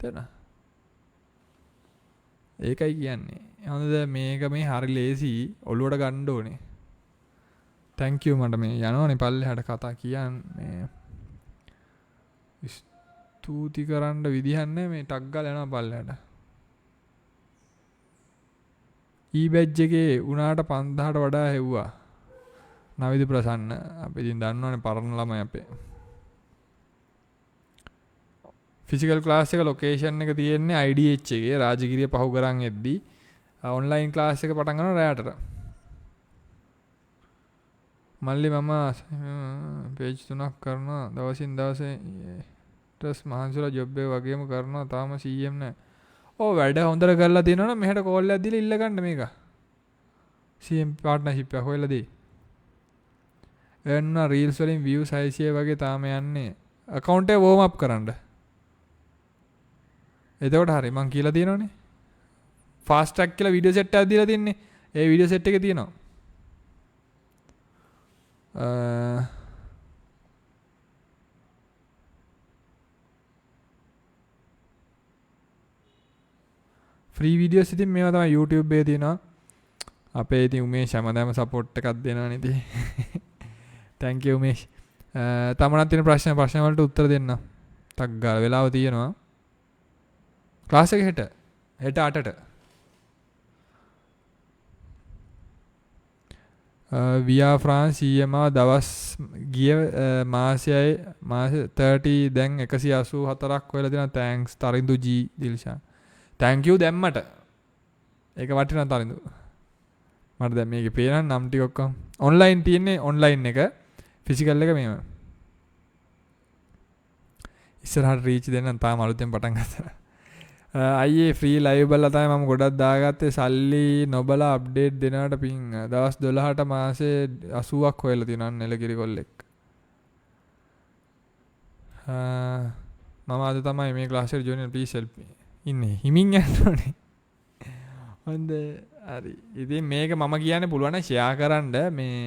තේරෙනවද? ඒකයි කියන්නේ. හොඳද මේක මේ හරි ලේසි ඔළුවට ගන්න ඕනේ. thank you මට මේ යනවනේ පල්ලෙහාට කතා කියන්නේ. ස්තුති කරන්න විදිහක් නැහැ මේ ටක් ගාලා යනවා පල්ලෙහාට. ඊබැජ් එකේ උනාට 5000ට වඩා හෙව්වා. නවිදු ප්‍රසන්න අපි ඉතින් දන්නවනේ පරණ ළමයි අපේ. ෆිසිකල් ක්ලාස් එක ලොකේෂන් එක තියෙන්නේ IDH එකේ රාජගිරිය පහු කරන් එද්දි ඔන්ලයින් ක්ලාස් එක පටන් ගන්නවා රැයටට. මල්ලි මම පේජ් 3ක් කරනවා දවසින් දවසේ ටස් මහන්සිලා ජොබ් එක වගේම කරනවා තාම CM නැහැ. ඔව් වැඩ හොඳට කරලා තියෙනවනම් මෙහෙට කෝල් එකක් දීලා ඉල්ල ගන්න මේක. CM පාර්ට්නර්ෂිප් එක හොයලා දෙයි. එන්න රීල්ස් වලින් views 600 වගේ තාම යන්නේ. account එක warm up කරන්න. එතකොට හරි මං කියලා තියෙනවනේ. fast track කියලා වීඩියෝ සෙට් එකක් දීලා තින්නේ. ඒ වීඩියෝ සෙට් එකේ තියෙනවා. ෆ්‍රී වීඩියෝස් ඉතින් මේවා තමයි YouTube එකේ තියෙනවා. අපේ ඉතින් උමේෂ් හැමදාම සපෝට් එකක් දෙනවනේ ඉතින්. thank you උමේෂ්. තමනත් තියෙන ප්‍රශ්න වලට උත්තර දෙන්න. ටක් ගාලා වෙලාව තියෙනවා. ක්ලාස් එක හෙට 8ට. via France CMA දවස් ගිය මාසයයි මාස 30 දැන් 184ක් වෙලා දෙනවා. thanks Tharindu G Dilshan. thank you දැම්මට. ඒක වටිනා තරිඳු. මට දැන් මේකේ පේන නම් ටික ඔක්කොම ඔන්ලයින් තියෙන්නේ ඔන්ලයින් එක ෆිසිකල් එක මේව. ඉස්සරහට රීච් දෙන්න තාම අලුතෙන් පටන් ගත්තා. අයියේ ෆ්‍රී ලයිව් බලලා තමයි මම ගොඩක් දාගත්තේ. සල්ලි නොබලා අප්ඩේට් දෙනාට පින්. දවස් 12ට මාසේ 80ක් හොයලා තියෙනවා නෙලගිරි කොල්ලෙක්. මම අද තමයි මේ ක්ලාස් එකට ජොයින් ප්ලීස් හෙල්ප් ඉන්නේ. හිමින් යන්න ඕනේ. හොඳ හරි. ඉතින් මේක මම කියන්නේ පුළුවන් නම් ෂෙයා කරන්න මේ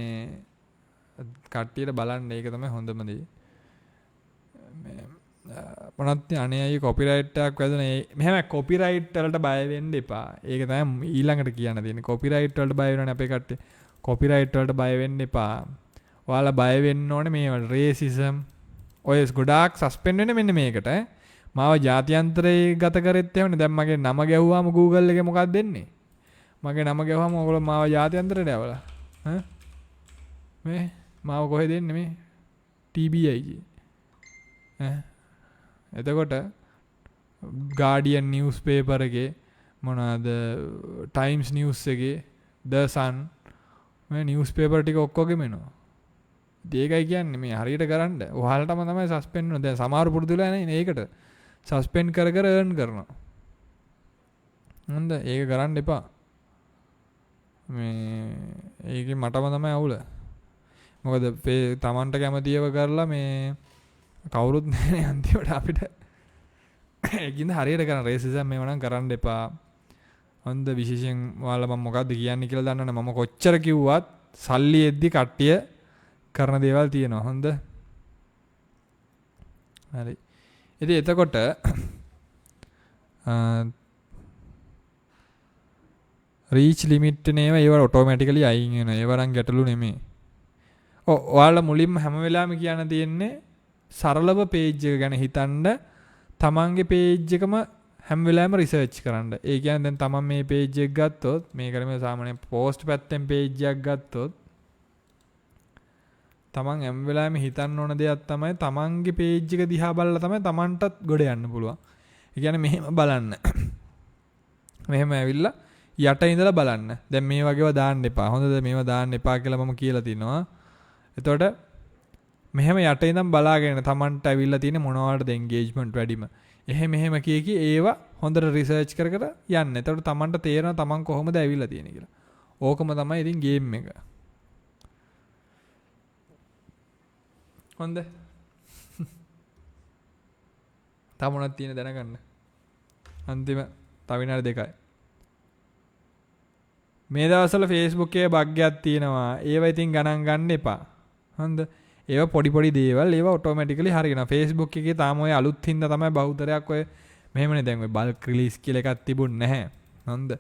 කට්ටියට බලන්න. ඒක තමයි හොඳම දේ. මේ මොනත් අනේ අය කොපිරයිට් එකක් වැදුනේ. මෙහෙම කොපිරයිට් වලට බය වෙන්න එපා. ඒක තමයි ඊළඟට කියන්න තියෙන්නේ. කොපිරයිට් වලට බය වෙනවනේ අපේ කට්ටිය. කොපිරයිට් වලට බය වෙන්න එපා. ඔයාලා බය වෙන්න ඕනේ මේ රේසිසම් ඔය ගොඩාක් සස්පෙන්ඩ් වෙන්නේ මෙන්න මේකට. මාව ජාත්‍යන්තරේ ගත කරෙත් එහෙමනේ. දැන් මගේ නම ගැහුවාම Google එකේ මොකක්ද දෙන්නේ? මගේ නම ගැහුවාම ඔයගොල්ලෝ මාව ජාත්‍යන්තරයට ඇවලා. මේ මාව කොහෙද දෙන්නේ මේ? TBI කි. එතකොට ගාඩියන් නිවස් පේපර් එකේ මොනවාද ටයිම්ස් නිවස් එකේ ද සන් මේ නිවස් පේපර් ටික ඔක්කොගෙම එනවා. ඒකයි කියන්නේ මේ හරියට කරන්න. ඔයාලටම තමයි සස්පෙන්ඩ් වෙනවා. දැන් සමහර පුරුදුලා නැහැ ඒකට. සස්පෙන්ඩ් කර කර earn කරනවා. හොඳ ඒක කරන්න එපා. මේ ඒකේ මටම තමයි අවුල. මොකද තමන්ට කැමතිව කරලා මේ කවුරුත් නැහැ අන්තිමට අපිට. ඒකින්ද හරියට කරන රේසිසම් මේව නම් කරන්න එපා. හොඳ විශේෂයෙන් ඔයාලා මම මොකද්ද කියන්නේ කියලා දන්නවනේ. මම කොච්චර කිව්වත් සල්ලි එද්දි කට්ටිය කරන දේවල් තියෙනවා. හොඳ. හරි. ඉතින් එතකොට රීච් ලිමිට් නේව ඒව ඔටෝමැටිකලි අයින් වෙනවා. ඒව නම් ගැටලු නෙමෙයි. ඔයාලා මුලින්ම හැම වෙලාවෙම කියන්න තියෙන්නේ සරලව පේජ් එක ගැන හිතන්න. තමන්ගේ පේජ් එකම හැම වෙලාවෙම රිසර්ච් කරන්න. ඒ කියන්නේ දැන් තමන් මේ පේජ් එක ගත්තොත් මේකට මේ සාමාන්‍ය පෝස්ට් පැත්තෙන් පේජ් එකක් ගත්තොත් තමන් හැම වෙලාවෙම හිතන්න ඕන දෙයක් තමයි තමන්ගේ පේජ් එක දිහා බලලා තමයි තමන්ටත් ගොඩ යන්න පුළුවන්. ඒ කියන්නේ මෙහෙම බලන්න. මෙහෙම ඇවිල්ලා යට ඉඳලා බලන්න. දැන් මේ වගේව දාන්න එපා. හොඳද? මේව දාන්න එපා කියලා මම කියලා තිනවා. එතකොට මෙහෙම යට ඉඳන් බලාගෙන තමන්ට ඇවිල්ලා තියෙන මොනවාටද එන්ගේජ්මන්ට් වැඩිම. එහෙම කී ඒවා හොඳට රිසර්ච් කර කර යන්න. එතකොට තමන්ට තේරෙනවා තමන් කොහොමද ඇවිල්ලා තියෙන්නේ කියලා. ඕකම තමයි ඉතින් ගේම් එක. හොඳ. තව මොනවද තියෙන දැනගන්න. අන්තිම තව විනාඩි දෙකයි. මේ දවස්වල Facebook එකේ බග් එකක් තියෙනවා. ඒවා ඉතින් ගණන් ගන්න එපා. හොඳ. ඒවා පොඩි දේවල් ඒවා ඔටෝමැටිකලි හරියනවා. Facebook එකේ තාම ඔය අලුත් හින්දා තමයි බහුතරයක් ඔය මෙහෙමනේ දැන් ඔය බල්ක් රිලීස් කියලා එකක් තිබුණ නැහැ. හොඳ.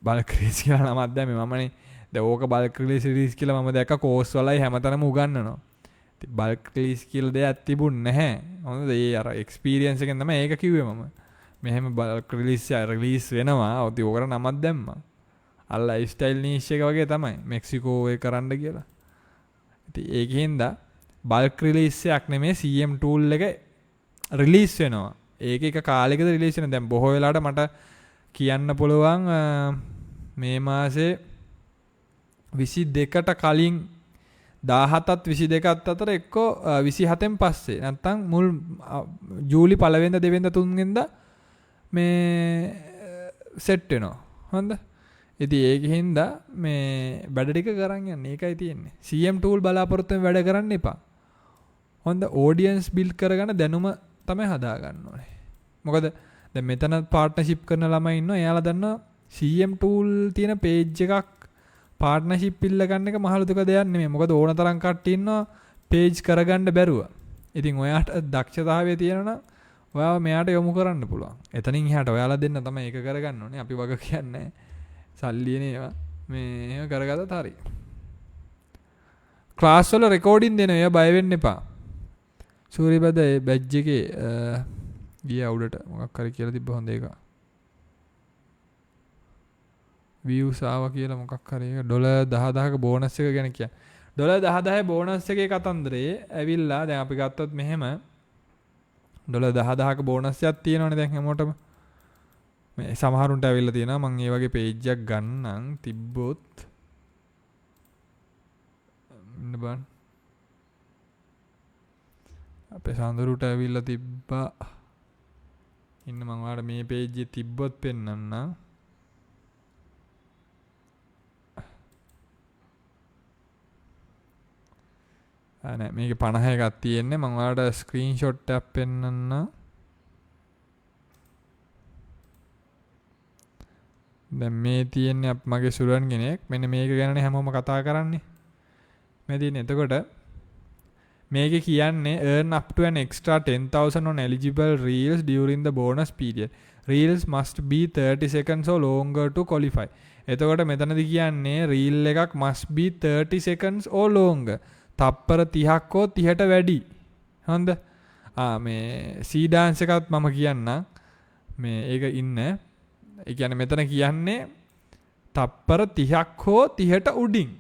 බල්ක් රිලීස් කියලා නමක් දැන් මමනේ දැන් ඕක බල්ක් රිලීස් කියලා මම දැක්ක කෝස් වලයි හැමතැනම උගන්වනවා. ඉතින් බල්ක් රිලීස් කියලා දෙයක් තිබුණ නැහැ. හොඳද? ඒ අර එක්ස්පීරියන්ස් එකෙන් තමයි ඒක කිව්වේ මම. මෙහෙම බල්ක් රිලීස් වෙනවා. ඔතී ඕකට නමක් දැම්මා. අර ලයිෆ් ස්ටයිල් නීෂ් එක වගේ තමයි. මෙක්සිකෝ ඒ කරන්න කියලා. ඉතින් ඒකින්ද බල්ක් රිලීස් එකක් නෙමෙයි CM tool එක රිලීස් වෙනවා. ඒක එක කාලයකද රිලීස් වෙනවා. දැන් බොහෝ වෙලාවට මට කියන්න පුළුවන් මේ මාසේ 22ට කලින් 17ත් 22ත් අතර එක්කෝ 27න් පස්සේ නැත්තම් මුල් ජූලි 1 වෙනිදා 2 වෙනිදා 3 වෙනිදා මේ සෙට් වෙනවා. හොඳද? ඉතින් ඒකින්ද මේ වැඩ ටික කරන් යන්න. ඒකයි තියෙන්නේ. CM tool බලාපොරොත්තුෙන් වැඩ කරන්න එපා. හොඳ audience build කරගන්න දැනුම තමයි හදා ගන්න ඕනේ. මොකද දැන් මෙතන පාර්ට්නර්ෂිප් කරන ළමයි ඉන්නවා. එයාලා දන්නවා CM tool තියෙන page එකක් පාර්ට්නර්ෂිප් ඉල්ල ගන්න එක මහලු දුක දෙයක් නෙමෙයි. මොකද ඕන තරම් කට්ටිය ඉන්නවා page කරගන්න බැරුව. ඉතින් ඔයාට දක්ෂතාවය තියෙනවා නම් ඔයාව මෙයාට යොමු කරන්න පුළුවන්. එතනින් එහාට ඔයාලා දෙන්න තමයි ඒක කරගන්න ඕනේ. අපි වග කියන්නේ සල්ලියනේ ඒවා. මේ කරගත්තත් හරි. ක්ලාස් වල රෙකෝඩින් දෙන අය බය වෙන්න එපා. සූරිබද ඒ බැජ් එකේ ගිය අවුලට මොකක් හරි කියලා තිබ්බ හොඳ එක. views ආවා කියලා මොකක් හරි ඒක $10,000ක බෝනස් එක ගැන කියන්නේ. $10,000 බෝනස් එකේ කතන්දරේ ඇවිල්ලා දැන් අපි ගත්තොත් මෙහෙම $10,000ක බෝනස් එකක් තියෙනවනේ දැන් හැමෝටම. මේ සමහරුන්ට ඇවිල්ලා තියෙනවා මම මේ වගේ පේජ් එකක් ගන්නම් තිබ්බොත් ඉන්න බං. අපේ සඳරුට ඇවිල්ලා තිබ්බා. ඉන්න මම ඔයාලට මේ පේජ් එකේ තිබ්බොත් පෙන්නන්නම්. නෑ මේක 50 එකක් තියෙන්නේ මම ඔයාලට ස්ක්‍රීන්ෂොට් එකක් පෙන්නන්න. දැන් මේ තියෙන්නේ මගේ සුරන් කෙනෙක්. මෙන්න මේක ගැනනේ හැමෝම කතා කරන්නේ. මේ තියෙන්නේ එතකොට මේකේ කියන්නේ earn up to an extra 10,000 on eligible reels during the bonus period. Reels must be 30 seconds or longer to qualify. එතකොට මෙතනදී කියන්නේ reel එකක් must be 30 seconds or longer. තප්පර 30ක් හෝ 30ට වැඩි. හොඳ. මේ C dance එකත් මම කියන්නම්. මේ ඒක ඉන්න. ඒ කියන්නේ මෙතන කියන්නේ තප්පර 30ක් හෝ 30ට උඩින්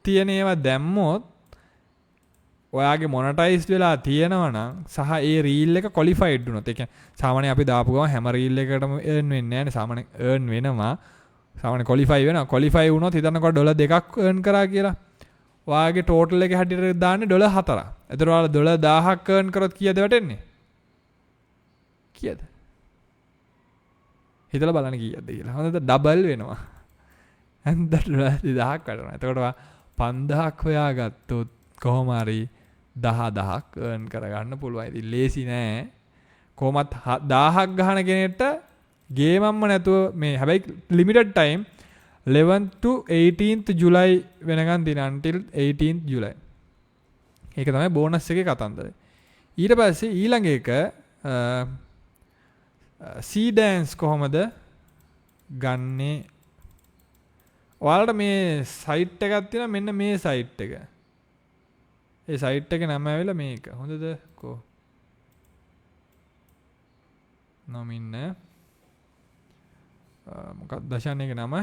තියෙන ඒවා දැම්මොත් ඔයාගේ මොනටයිස්ඩ් වෙලා තියෙනවා නම් සහ ඒ රීල් එක ක්වොලිෆයිඩ් වුණොත් ඒ කියන්නේ සාමාන්‍යයෙන් අපි දාපු ගමන් හැම රීල් එකකටම earn වෙන්නේ නැහැ නේ. සාමාන්‍යයෙන් earn වෙනවා. සාමාන්‍යයෙන් ක්වොලිෆයි වෙනවා. ක්වොලිෆයි වුණොත් හිතන්නකෝ $2ක් earn කරා කියලා. ඔයාගේ ටෝටල් එක හැටියට දාන්නේ $4. එතකොට ඔයාලා $10,000ක් earn කරොත් කීයද වැටෙන්නේ? කීයද? හිතලා බලන්න කීයද කියලා. හොඳද? ඩබල් වෙනවා. හන්දට $2,000ක් වැටෙනවා. එතකොට ඔයා 5,000ක් හොයාගත්තොත් කොහොම හරි 10,000ක් earn කරගන්න පුළුවන්. ඉතින් ලේසි නෑ. කොහොමත් 1000ක් ගහන කෙනෙක්ට ගේමම්ම නැතුව මේ හැබැයි limited time 11th to 18th July වෙනකන් දින until 18th July. ඒක තමයි බෝනස් එකේ කතන්දරය. ඊට පස්සේ ඊළඟ එක C dance කොහමද ගන්නේ? ඔයාලට මේ සයිට් එකක් තියෙනවා මෙන්න මේ සයිට් එක. ඒ සයිට් එකේ නම ඇවිල්ලා මේක. හොඳද? කො නම ඉන්නේ. මොකක්ද දශාන් එකේ නම?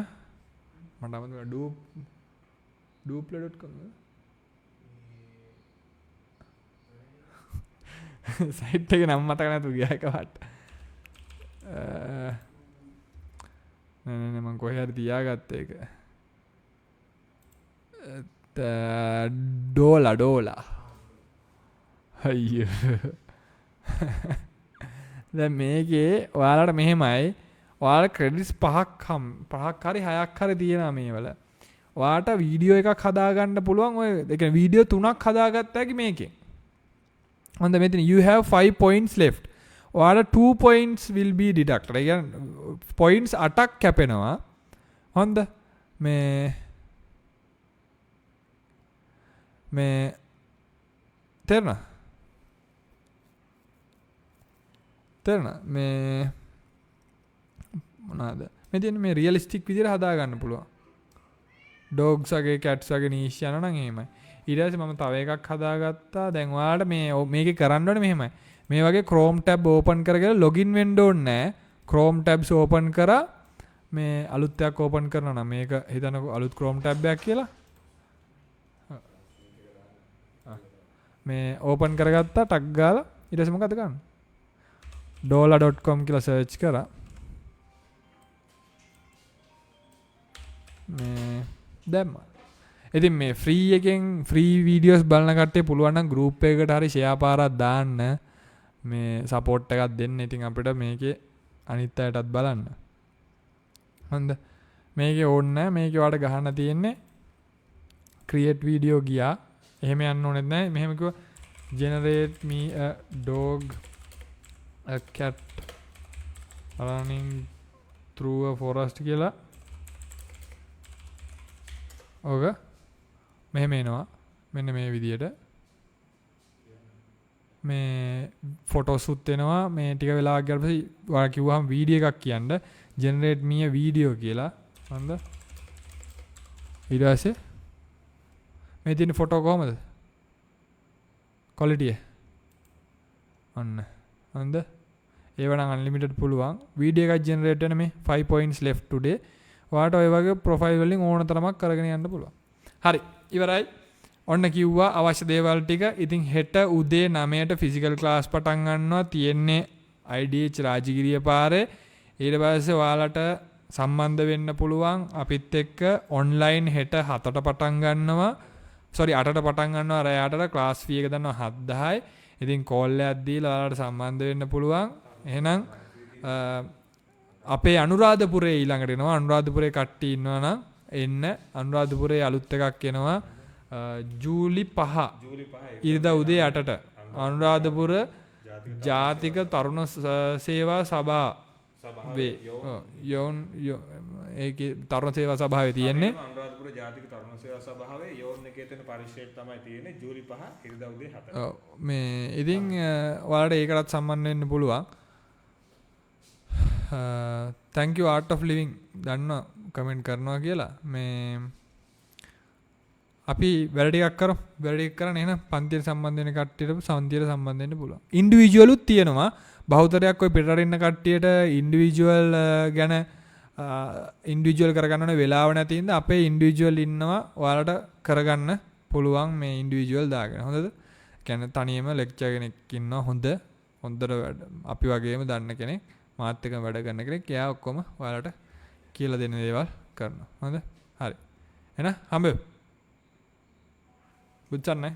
මට අමතක duple.com සයිට් එකේ නම මතක නැතු ගියා එකවට. නෑ මම කොහේ හරි තියාගත්ත එක. ඩෝලා අයියෝ. දැන් මේකේ ඔයාලට මෙහෙමයි. ඔයාලා ක්‍රෙඩිට්ස් 5ක් හරි 6ක් හරි තියෙනවා මේවල. ඔයාට වීඩියෝ එකක් හදාගන්න පුළුවන්. ඔය ඒ කියන්නේ වීඩියෝ 3ක් හදාගත්ත හැකි මේකෙන්. හොඳ මෙතන you have 5 points left. ඔයාලා 2 points will be deducted. ඒ කියන්නේ points 8ක් කැපෙනවා. හොඳ මේ තේරෙනා මේ මොනවාද මේ තියෙන මේ රියලිස්ටික් විදිහට හදා ගන්න පුළුවන්. ඩොග්ස් වගේ කැට්ස් වගේ නීෂ් යනවා නම් එහෙමයි. ඊට පස්සේ මම තව එකක් හදාගත්තා. දැන් ඔයාලට මේකේ කරන්න ඕනේ මෙහෙමයි. මේ වගේ Chrome tab open කරගෙන login වෙන්න ඕනේ නැහැ. Chrome tabs open කරා මේ අලුත් එකක් open කරනවා නම් මේක හිතන්නකෝ අලුත් Chrome tab එකක් කියලා. මේ open කරගත්තා ටක් ගාලා ඊට පස්සේ මොකද කරන්නේ? dollar.com කියලා search කරා. මේ දැම්මා. ඉතින් මේ ෆ්‍රී එකෙන් ෆ්‍රී වීඩියෝස් බලන කට්ටිය පුළුවන් නම් group එකකට හරි share පාරක් දාන්න. මේ support එකක් දෙන්න. ඉතින් අපිට මේකේ අනිත් අයටත් බලන්න. හොඳ. මේකේ ඕනේ නැහැ. මේකේ ඔයාලට ගහන්න තියෙන්නේ create video ගියා. එහෙම යන්න ඕනෙත් නැහැ. මෙහෙම කිව්වා generate me a dog a cat running through a forest කියලා. ඔක මෙහෙම එනවා. මෙන්න මේ විදියට. මේ ෆොටෝස් උත් වෙනවා මේ ටික වෙලාවක් ගියාට පස්සේ ඔයාලා කිව්වහම වීඩියෝ එකක් කියන්න generate me a video කියලා හරිද ඊට පස්සේ මේ තියෙන ෆොටෝ කොහමද quality අන්න හරිද ඒව නම් unlimited පුළුවන් වීඩියෝ එකක් generate වෙන මේ 5 points left today ඔයාලට ඔය වගේ ප්‍රොෆයිල් වලින් ඕන තරමක් කරගෙන යන්න පුළුවන් හරි ඉවරයි ඔන්න කිව්වා අවශ්‍ය දේවල් ටික ඉතින් හෙට උදේ 9ට ෆිසිකල් ක්ලාස් පටන් ගන්නවා තියෙන්නේ IDH රාජගිරිය පාරේ ඊට පස්සේ ඔයාලට සම්බන්ධ වෙන්න පුළුවන් අපිත් එක්ක ඔන්ලයින් හෙට 7ට පටන් ගන්නවා 8ට පටන් ගන්නවා රෑ 8ට ක්ලාස් ෆී එක දන්නවා 7000යි ඉතින් කෝල් එකක් දීලා ඔයාලට සම්බන්ධ වෙන්න පුළුවන් එහෙනම් අපේ අනුරාධපුරේ ඊළඟට එනවා අනුරාධපුරේ කට්ටිය ඉන්නවා නම් එන්න අනුරාධපුරේ අලුත් එකක් එනවා ජූලි 5 ඉරිදා උදේ 8ට අනුරාධපුර ජාතික තරුණ සේවා සභාවේ යෝන් ඒකේ තරුණ සේවා සභාවේ තියෙන්නේ අනුරාධපුර ජාතික තරුණ සේවා සභාවේ යෝන් එකේ තියෙන පරිශ්‍රයට තමයි තියෙන්නේ ජූලි 5 ඉරිදා උදේ 7ට මේ ඉතින් ඔයාලට ඒකටත් සම්බන්ධ වෙන්න පුළුවන් thank you art of living දන්නවා කමෙන්ට් කරනවා කියලා මේ අපි වැඩ ටිකක් කරමු වැඩ ටික කරන්න එහෙනම් පන්තියට සම්බන්ධ වෙන කට්ටියට සම්පන්තියට සම්බන්ධ වෙන්න පුළුවන් ඉන්ඩිවිජුවල් උත් තියෙනවා බහුතරයක් ඔය පිටරට ඉන්න කට්ටියට ඉන්ඩිවිජුවල් ගැන ඉන්ඩිවිජුවල් කරගන්න ඕනේ වෙලාව නැති ඉඳ අපේ ඉන්ඩිවිජුවල් ඉන්නවා ඔයාලට කරගන්න පුළුවන් මේ ඉන්ඩිවිජුවල් දාගෙන හොඳද කියන්නේ තනියම ලෙක්චර් කෙනෙක් ඉන්නවා හොඳට අපි වගේම දන්න කෙනෙක් මාත් එක්ක වැඩ කරන කෙනෙක් එයා ඔක්කොම ඔයාලට කියලා දෙන දේවල් කරනවා හොඳ හරි එහෙනම් හම්බෙමු බුද්ධ සරණයි